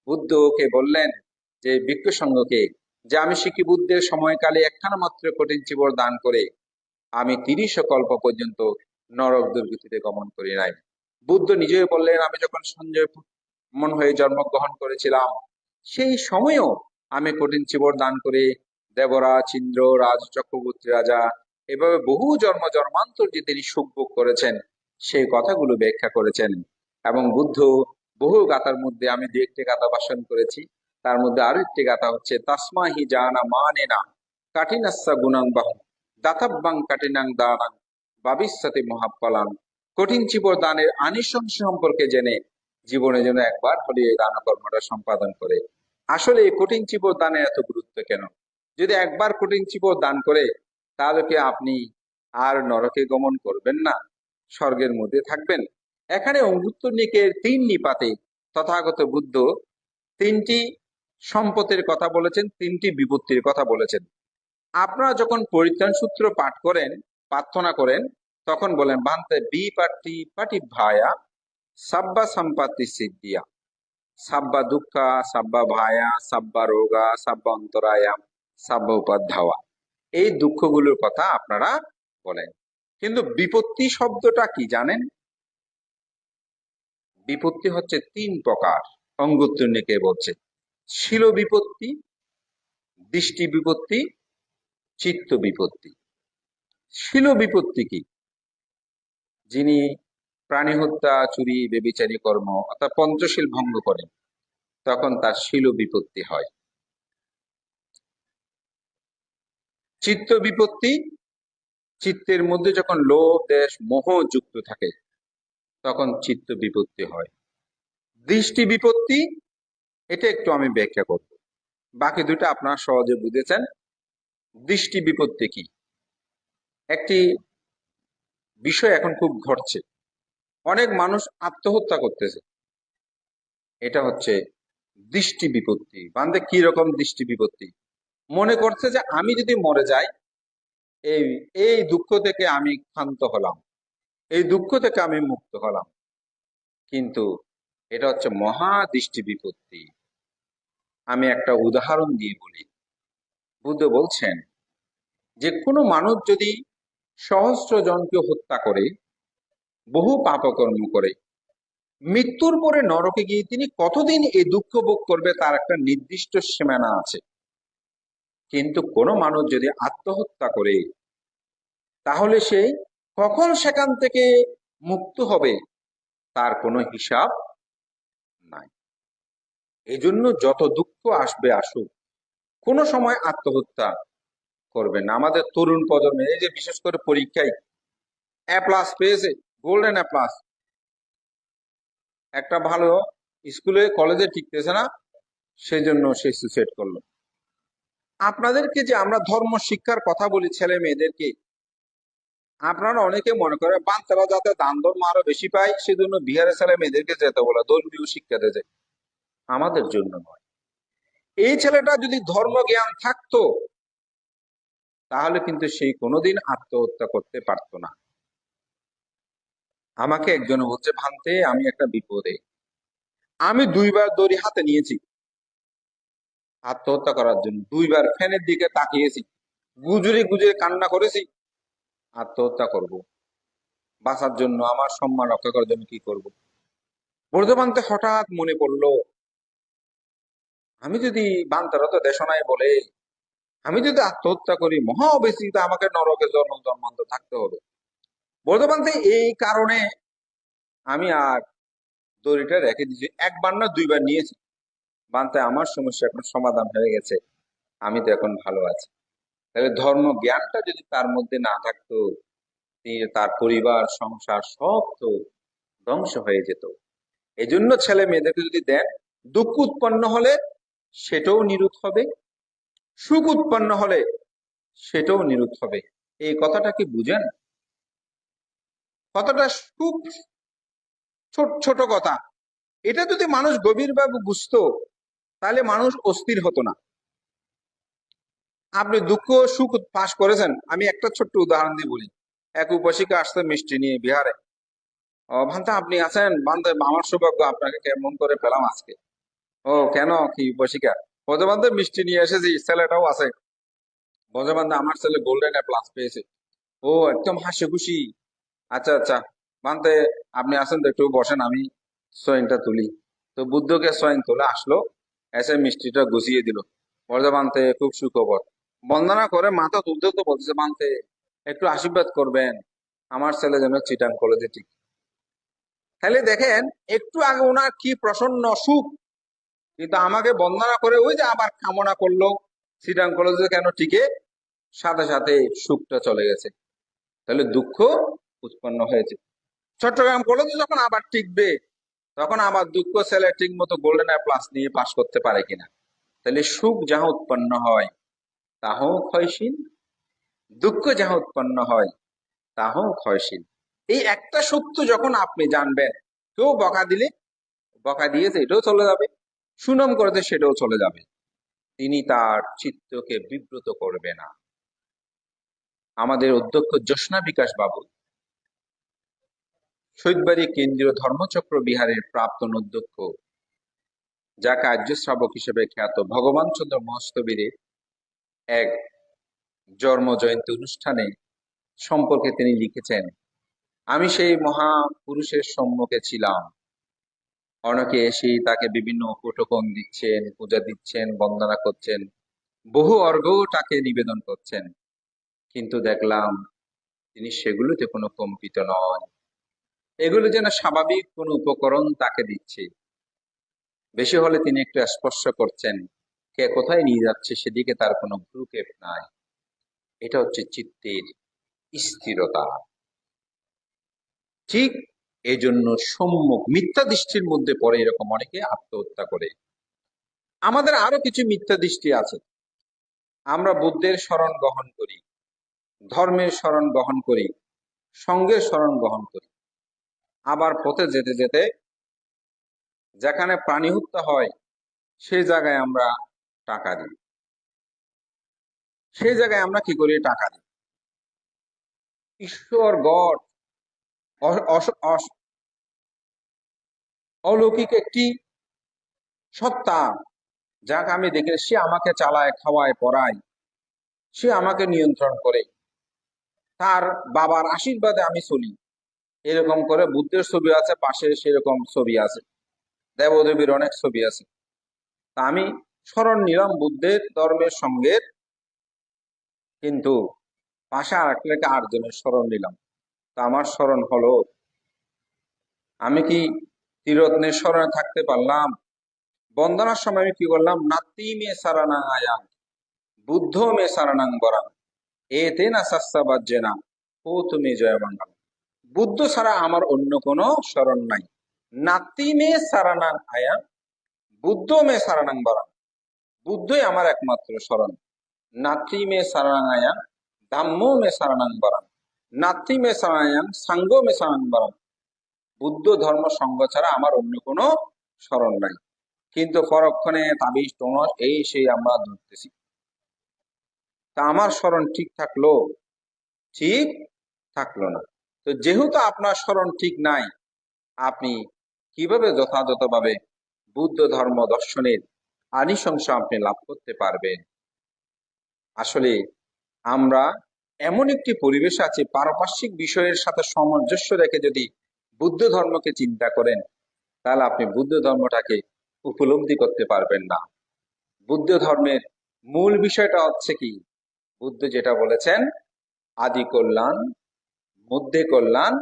A: বুদ্ধ ওকে বললেন, যে ভিক্ষু সঙ্গকে, যে আমি শিখি বুদ্ধের সময়কালে একখানা মাত্র কঠিন চিবর দান করে আমি 30 কল্প পর্যন্ত নরক দুর্গতিতে গমন করি নাই। বুদ্ধ নিজেই বললেন, আমি যখন সঞ্জয় মন হয়ে জন্মগ্রহণ করেছিলাম, সেই সময়ও আমি কঠিন চিবর দান করে দেবরাজ ইন্দ্র রাজ চক্রবর্তী রাজা এভাবে বহু জন্ম জন্মান্তর যে তিনি সুখ ভোগ করেছেন সেই কথাগুলো ব্যাখ্যা করেছেন। এবং বুদ্ধ বহু গাথার মধ্যে আমি দু একটি গাথা ভাষণ করেছি, তার মধ্যে আরো একটি গাথা হচ্ছে তাসমাহি জানা মানে না কাঠিনাস্যা গুণাং বাহু দাতাব্বাং কাঠিনাং দানাং ভবিষ্যতে মহাফলাং। কঠিন চিবর দানের আনিসংস সম্পর্কে জেনে জীবনে যেন একবার হলে এই দান কর্মটা সম্পাদন করে। আসলে এই কঠিন চিবর দানের এত গুরুত্ব কেন? যদি একবার কঠিন চিবর দান করে, তাহলে কি আপনি আর নরকে গমন করবেন না, স্বর্গের মধ্যে থাকবেন? এখানে অঙ্গুত্তর নিকের 3 নিপাতে তথাগত বুদ্ধ 3টি সম্পদের কথা বলেছেন, 3টি বিপত্তির কথা বলেছেন। আপনারা যখন পরিত্রাণ সূত্র পাঠ করেন, প্রার্থনা করেন, তখন বলেন ভান্তে বিপাটি পাটি ভায়া সাব্বা সম্পত্তি সিদ্ধিয়া সাব্বা দুঃখা সাব্বা ভায়া সাব্বা রোগা সাব্বা অন্তরায়া সাব্বা উপাধ্যাওয়া। এই দুঃখগুলোর কথা আপনারা বলেন। কিন্তু বিপত্তি শব্দটা কি জানেন? বিপত্তি হচ্ছে 3 প্রকার। অঙ্গুত্তর নিকে বলছে শিল বিপত্তি, দৃষ্টি বিপত্তি, চিত্ত বিপত্তি। শিল বিপত্তি কি? যিনি প্রাণী হত্যা, চুরি, বেবিচারী কর্ম অর্থাৎ পঞ্চশীল ভঙ্গ করেন, তখন তার শিল বিপত্তি হয়। চিত্ত বিপত্তি, চিত্তের মধ্যে যখন লোভ দেশ মোহ যুক্ত থাকে, তখন চিত্ত বিপত্তি হয়। দৃষ্টি বিপত্তি, এটা একটু আমি ব্যাখ্যা করব, বাকি দুটো আপনারা সহজে বুঝেছেন। দৃষ্টি বিপত্তি কি? একটি বিষয় এখন খুব ঘটছে, অনেক মানুষ আত্মহত্যা করতেছে, এটা হচ্ছে দৃষ্টি বিপত্তি। বান্ধে কি রকম দৃষ্টি বিপত্তি? মনে করছে যে আমি যদি মরে যাই, এই এই দুঃখ থেকে আমি ক্ষান্ত হলাম, এই দুঃখ থেকে আমি মুক্ত হলাম, কিন্তু এটা হচ্ছে মহা দৃষ্টি বিপত্তি। আমি একটা উদাহরণ দিয়ে বলি। বুদ্ধ বলছেন যে কোনো মানুষ যদি সহস্র জনকে হত্যা করে, বহু পাপকর্ম করে, মৃত্যুর পরে নরকে গিয়ে তিনি কতদিন এই দুঃখ ভোগ করবে তার একটা নির্দিষ্ট সীমানা আছে। কিন্তু কোনো মানুষ যদি আত্মহত্যা করে, তাহলে সে কখন সেখান থেকে মুক্ত হবে তার কোনো হিসাব নাই। এজন্য যত দুঃখ আসবে আসুক, কোনো সময় আত্মহত্যা করবে না। আমাদের তরুণ প্রজন্মে এই যে বিশেষ করে পরীক্ষায় A+ পেয়েছে, গোল্ডেন A+, একটা ভালো স্কুলে কলেজে টিকতেছে না, সেজন্য সে সুইসাইড করলো। আপনাদেরকে যে আমরা ধর্ম শিক্ষার কথা বলি ছেলে মেয়েদেরকে, আপনারা অনেকে মনে করেন বাচ্চারা যাতে দান ধর্ম আরো বেশি পায় সেজন্য বিহারের ছেলে মেয়েদেরকে যেতে বলে ধর্মীয় শিক্ষা দিতে। আমাদের জন্য নয়। এই ছেলেটা যদি ধর্ম জ্ঞান থাকতো, তাহলে কিন্তু সেই কোনোদিন আত্মহত্যা করতে পারতো না। আমাকে একজন বলছে, ভান্তে আমি একটা বিপদে, আমি 2বার দড়ি হাতে নিয়েছি আত্মহত্যা করার জন্য, 2বার ফ্যানের দিকে তাকিয়েছি, গুজরে গুজরে কান্না করেছি, আত্মহত্যা করব, বাঁচার জন্য, আমার সম্মান রক্ষা করার জন্য কি করব। বর্ধমানতে হঠাৎ মনে পড়লো, আমি যদি বান্তারত দেশনায় বলে আমি যদি আত্মহত্যা করি, মহা অবস্থিত আমাকে নরকে জন্মান্ত থাকতে হবে। বর্ধমানতে এই কারণে আমি আর দড়িটা রেখে দিয়েছি। 1বার না 2বার নিয়েছি। বান্তে আমার সমস্যা এখন সমাধান হয়ে গেছে, আমি তো এখন ভালো আছি। তাহলে ধর্ম জ্ঞানটা যদি তার মধ্যে না থাকতো, তার পরিবার সংসার সব তো ধ্বংস হয়ে যেত। এই জন্য ছেলে মেয়েদেরকে যদি দেন, দুঃখ উৎপন্ন হলে সেটাও নিরুৎ হবে, সুখ উৎপন্ন হলে সেটাও নিরুৎ হবে। এই কথাটা কি বুঝেন? কথাটা খুব ছোট ছোট কথা। এটা যদি মানুষ গভীরভাবে বুঝতো, তাহলে মানুষ অস্থির হতো না। আপনি দুঃখ সুখ পাস করেছেন। আমি একটা ছোট্ট উদাহরণ দিয়ে বলি। এক উপাসিকা আসতে মিষ্টি নিয়ে বিহারে। ভান্তা আপনি আছেন? বান্ধে আমার সৌভাগ্য, আপনাকে কেমন করে পেলাম আজকে। ও কেন, কি উপাসিকা? বলতে মিষ্টি নিয়ে এসেছি, ছেলেটাও আছে। বলতে আমার ছেলে গোল্ডেন প্লাস পেয়েছে। ও একদম হাসি খুশি। আচ্ছা আচ্ছা, মানতে আপনি আসেন তো, একটু বসেন, আমি সয়েনটা তুলি। তো বুদ্ধকে সয়েন তোলে আসলো, এসে মিষ্টিটা গুছিয়ে দিল। বলতে মানতে খুব সুখবর। বন্দনা করে মাথা তুলতে তো বলতেছে, মানতে একটু আশীর্বাদ করবেন, আমার ছেলে যেন চিটাং কলেজে ঠিক। তাহলে দেখেন, একটু আগে ওনার কি প্রসন্ন সুখ, কিন্তু আমাকে বন্দনা করে ওই যে আবার কামনা করলো চিটাং কলেজে কেন টিকে, সাথে সাথে সুখটা চলে গেছে। তাহলে দুঃখ উৎপন্ন হয়েছে। চট্টগ্রাম কলেজে যখন আবার টিকবে, তখন আবার দুঃখ, ছেলে ঠিক মতো গোল্ডেন প্লাস নিয়ে পাশ করতে পারে কিনা। তাহলে সুখ যাহা উৎপন্ন হয় তাহাও ক্ষয়শীল, দুঃখ যাহা উৎপন্ন হয় তাহাও ক্ষয়শীল। এই একটা সত্য যখন আপনি জানবেন, কেউ বকা দিলে, বকা দিয়েছে এটাও চলে যাবে, সুনাম করেছে সেটাও চলে যাবে, তিনি তার চিত্তকে বিব্রত করবে না। আমাদের অধ্যক্ষ জ্যোৎস্না বিকাশ বাবু, শহীদবাড়ি কেন্দ্রীয় ধর্মচক্র বিহারের প্রাক্তন অধ্যক্ষ, যা কার্য শ্রাবক হিসেবে খ্যাত, ভগবান চন্দ্র মহস্তবীরের এক জন্ম জয়ন্তী অনুষ্ঠানে সম্পর্কে তিনি লিখেছেন, আমি সেই মহাপুরুষের সম্মুখে ছিলাম। অনেকে এসে তাকে বিভিন্ন উপটোকন দিচ্ছেন, পূজা দিচ্ছেন, বন্দনা করছেন, বহু অর্ঘ্য তাকে নিবেদন করছেন, কিন্তু দেখলাম তিনি সেগুলোতে কোনো কম্পিত নয়। এগুলো যেন স্বাভাবিক কোন উপকরণ তাকে দিচ্ছে। বেশি হলে তিনি একটু স্পর্শ করছেন, কে কোথায় নিয়ে যাচ্ছে সেদিকে তার কোনো ভ্রুক্ষেপ নাই। এটা হচ্ছে চিত্তের স্থিরতা। ঠিক এই জন্য সম্মুখ মিথ্যা দৃষ্টির মধ্যে পড়ে এরকম অনেকে আত্মহত্যা করে। আমাদের আরো কিছু মিথ্যা দৃষ্টি আছে। আমরা বুদ্ধের শরণ গ্রহণ করি, ধর্মের শরণ গ্রহণ করি, সঙ্গের শরণ গ্রহণ করি, আবার পথে যেতে যেতে যেখানে প্রাণী হত্যা হয় সেই জায়গায় আমরা টাকা দিই। সেই জায়গায় আমরা কি করি? টাকা দিই। ঈশ্বর, গড, অলৌকিক একটি সত্তা, যাকে আমি দেখে, সে আমাকে চালায়, খাওয়ায়, পড়ায়, সে আমাকে নিয়ন্ত্রণ করে, তার বাবার আশীর্বাদে আমি চলি। এরকম করে বুদ্ধের ছবি আছে, পাশে সেরকম ছবি আছে, দেবদেবীর অনেক ছবি আছে। তা আমি স্মরণ নিলাম বুদ্ধের ধর্মের সঙ্গে, কিন্তু পাশে আরেকটাকে 8 জনের স্মরণ নিলাম। তা আমার স্মরণ হলো, আমি কি ত্রিরত্নের স্মরণে থাকতে পারলাম? বন্দনার সময় আমি কি করলাম? নাতি মে সারানাং আয়াং, বুদ্ধ মে সারানাং বরাং, এতে না শাস্তা বাজ্যে না, ও তুমি জয় মঙ্গল। বুদ্ধ ছাড়া আমার অন্য কোনো স্মরণ নাই। নাতি মে সারানাং আয়াং, বুদ্ধ মে সারানাং বরাং, বুদ্ধই আমার একমাত্র শরণ। নাতি মে সারানাং আয়াং, ধাম্ম মে সারানাং বরাং, নাতি মে সারানাং, সাঙ্গ মে সারানাং বরাং। বুদ্ধ ধর্ম সঙ্গ ছাড়া আমার অন্য কোনো স্মরণ নাই। কিন্তু পরক্ষণে তাবিজ, টোনস, এই সেই আমরা ধরতেছি। তা আমার স্মরণ ঠিক থাকলো? ঠিক থাকলো না। তো যেহেতু আপনার স্মরণ ঠিক নাই, আপনি কিভাবে যথাযথভাবে বুদ্ধ ধর্ম দর্শনের আনিশংস আপনি লাভ করতে পারবেন? আসলে আমরা এমন একটি পরিবেশ আছে, পারপার্শ্বিক বিষয়ের সাথে সামঞ্জস্য রেখে যদি বুদ্ধ ধর্মকে চিন্তা করেন, তাহলে আপনি বুদ্ধ ধর্মটাকে উপলব্ধি করতে পারবেন না। বুদ্ধ ধর্মের মূল বিষয়টা হচ্ছে কি? বুদ্ধ যেটা বলেছেন, আদি কল্যাণ, মধ্যে কল্যাণ,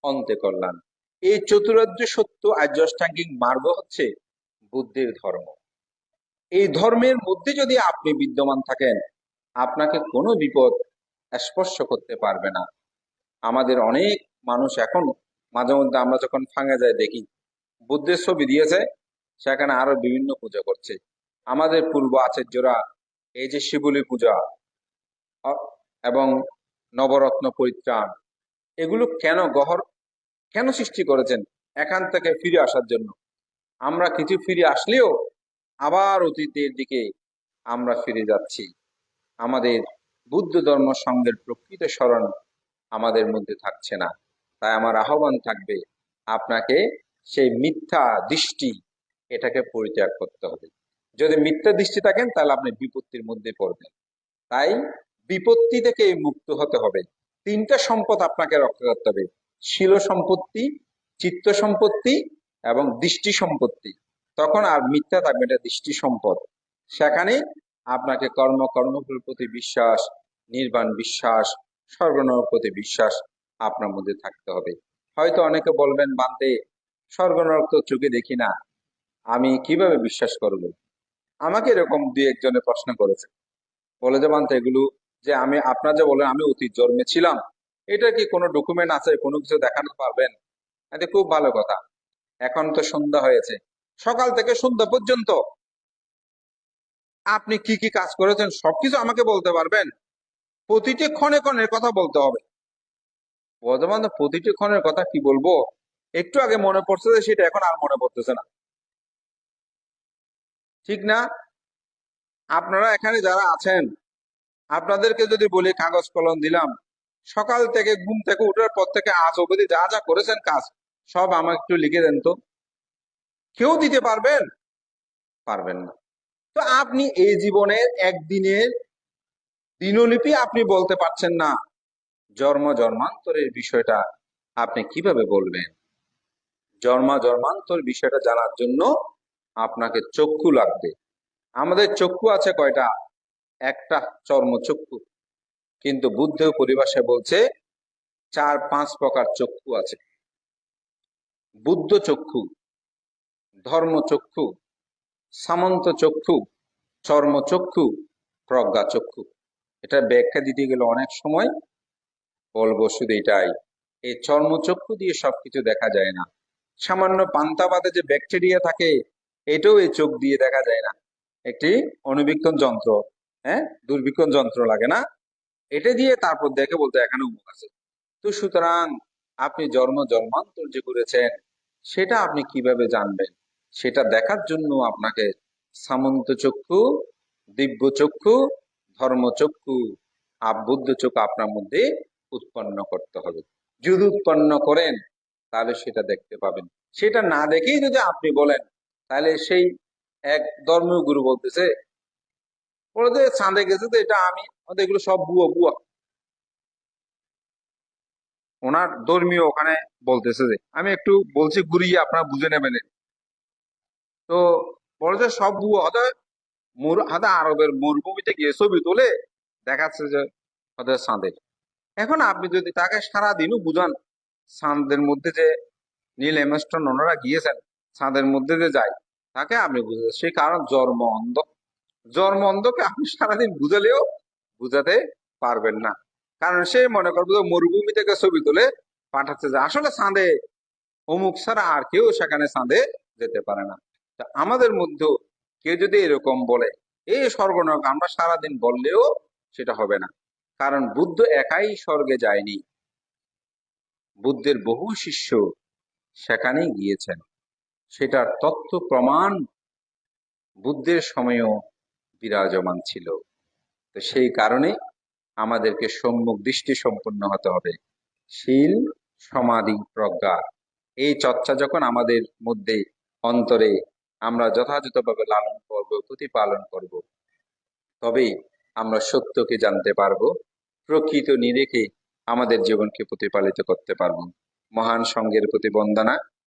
A: অন্তে কল্যাণ। এই চতুরার্য সত্য আর্য অষ্টাঙ্গিক মার্গ হচ্ছে বুদ্ধের ধর্ম। এই ধর্মের মধ্যে যদি আপনি বিদ্যমান থাকেন, আপনাকে কোনো বিপদ স্পর্শ করতে পারবে না। আমাদের অনেক মানুষ এখন মাঝে মধ্যে আমরা যখন ফাঙ্গে যায় দেখি বুদ্ধের ছবি দিয়েছে, সেখানে আরো বিভিন্ন পূজা করছে। আমাদের পূর্ব আচার্যরা এই যে শিবলী পূজা এবং নবরত্ন পরিত্রাণ, এগুলো কেন সৃষ্টি করেছেন? এখান থেকে ফিরে আসার জন্য। আমরা কিছু ফিরে আসলেও আবার অতীতের দিকে আমরা ফিরে যাচ্ছি। আমাদের বুদ্ধ ধর্ম সঙ্গের প্রকৃত স্মরণ আমাদের মধ্যে থাকছে না। তাই আমার আহ্বান থাকবে, আপনাকে সেই মিথ্যা দৃষ্টি, এটাকে পরিত্যাগ করতে হবে। যদি মিথ্যা দৃষ্টি থাকেন, তাহলে আপনি বিপত্তির মধ্যে পড়বেন। তাই বিপত্তি থেকে মুক্ত হতে হবে। তিনটা সম্পদ আপনাকে রক্ষা করতে হবে: শিল সম্পত্তি, চিত্ত সম্পত্তি এবং দৃষ্টি সম্পত্তি। তখন আর মিথ্যা থাকবে, এটা দৃষ্টি সম্পদ। সেখানে আপনাকে কর্মফলের প্রতি বিশ্বাস, নির্বাণ বিশ্বাস, স্বর্গনরকের প্রতি বিশ্বাস আপনার মধ্যে থাকতে হবে। হয়তো অনেকে বলবেন, বান্তে স্বর্গ নরক তো চোখে দেখি না, আমি কিভাবে বিশ্বাস করব? আমাকে এরকম দুই একজনে প্রশ্ন করেছে, বলে যে বান্তে এগুলো যে আমি আপনার যে বলেন আমি অতীত জন্মে ছিলাম, এটা কি কোনো ডকুমেন্ট আছে, কোনো কিছু দেখাতে পারবেন? এটা খুব ভালো কথা। এখন তো সন্ধ্যা হয়েছে, সকাল থেকে সন্ধ্যা পর্যন্ত আপনি কি কি কাজ করেছেন সবকিছু আমাকে বলতে পারবেন? প্রতিটি ক্ষণে ক্ষণের কথা বলতে হবে। বর্তমান প্রতিটি ক্ষণের কথা কি বলবো? একটু আগে মনে পড়ছে যে সেটা এখন আর মনে পড়তেছে না, ঠিক না? আপনারা এখানে যারা আছেন, আপনাদেরকে যদি বলি কাগজ কলম দিলাম, সকাল থেকে ঘুম থেকে উঠার পর থেকে আজ অবধি যা যা করেছেন কাজ, সব আমাকে একটু লিখে দেন তো। কেউ দিতে পারবেন? পারবেন না। তো আপনি এই জীবনের একদিনের দিনলিপি আপনি বলতে পারছেন না, জন্মান্তরের বিষয়টা আপনি কিভাবে বলবেন? জন্মান্তর বিষয়টা জানার জন্য আপনাকে চক্ষু লাগবে। আমাদের চক্ষু আছে কয়টা? একটা, চর্মচক্ষু। কিন্তু বুদ্ধ পরিভাষায় বলছে 4-5 প্রকার চক্ষু আছে: বুদ্ধ চক্ষু, ধর্ম চক্ষু, সামন্ত চক্ষু, চর্মচক্ষু, প্রজ্ঞা চক্ষু। এটা ব্যাখ্যা দিতে গেলে অনেক সময়, বলবো শুধু এটাই, এই চর্মচক্ষু দিয়ে সবকিছু দেখা যায় না। সামান্য পান্তাবাদে যে ব্যাকটেরিয়া থাকে, এটাও এই চোখ দিয়ে দেখা যায় না। একটি অনুবীক্ষণ যন্ত্র, হ্যাঁ, দূরবীক্ষণ যন্ত্র লাগে না, এটা দিয়ে তারপর দেখে বলতে এখানে অমুক আছে। তো সুতরাং আপনি জন্মান্তর যে করেছেন, সেটা আপনি কিভাবে জানবেন? সেটা দেখার জন্য আপনাকে সামন্ত চক্ষু, দিব্য চক্ষু, ধর্মচক্ষু, বুদ্ধ চক্ষু আপনার মধ্যে উৎপন্ন করতে হবে। যদি উৎপন্ন করেন, তাহলে সেটা দেখতে পাবেন। সেটা না দেখেই যদি আপনি বলেন, তাহলে সেই এক ধর্মীয় গুরু বলতেছে, বলে যে চাঁদে গেছে, তো এটা আমি, এগুলো সব বুয়া বুয়া। ওনার ধর্মীয় ওখানে বলতেছে, যে আমি একটু বলছি ঘুরিয়ে আপনারা বুঝে নেবেন। তো বলে যে সব বুয়া, হাদা আরবের মরুভূমিতে গিয়ে ছবি তোলে দেখাচ্ছে যে ওদের চাঁদের। এখন আপনি যদি তাকে সারাদিনও বুঝান, চাঁদের মধ্যে যে নীল এমস্টন ওনারা গিয়েছেন, চাঁদের মধ্যে যে যায়, তাকে আপনি বুঝাতে, সেই কারণ জন্ম অন্ধকে আপনি সারাদিন বুঝালেও বুঝাতে পারবেন না। কারণ সে মনে করবে যে মরুভূমি থেকে ছবি তুলে পাঠাচ্ছে, যে আসলে চাঁদে অমুক ছাড়া আর কেউ সেখানে চাঁদে যেতে পারে না। তা আমাদের মধ্যে কেউ যদি এরকম বলে, এই স্বর্গনরক, আমরা সারাদিন বললেও সেটা হবে না। কারণ বুদ্ধ একাই স্বর্গে যায়নি, বুদ্ধের বহু শিষ্য সেখানেই গিয়েছেন। সেটার তথ্য প্রমাণ বুদ্ধের সময়ও বিরাজমান ছিল। তো সেই কারণে আমাদেরকে সম্যক দৃষ্টি সম্পন্ন হতে হবে। শীল সমাধি প্রজ্ঞা এই চর্চা যখন আমাদের মধ্যে অন্তরে আমরা যথাযথভাবে লালন করব, প্রতিপালন করব, তবেই আমরা সত্যকে জানতে পারবো, প্রকৃত নিরেখে আমাদের জীবনকে প্রতিপালিত করতে পারবো। মহান সঙ্গের প্রতি বন্দনা।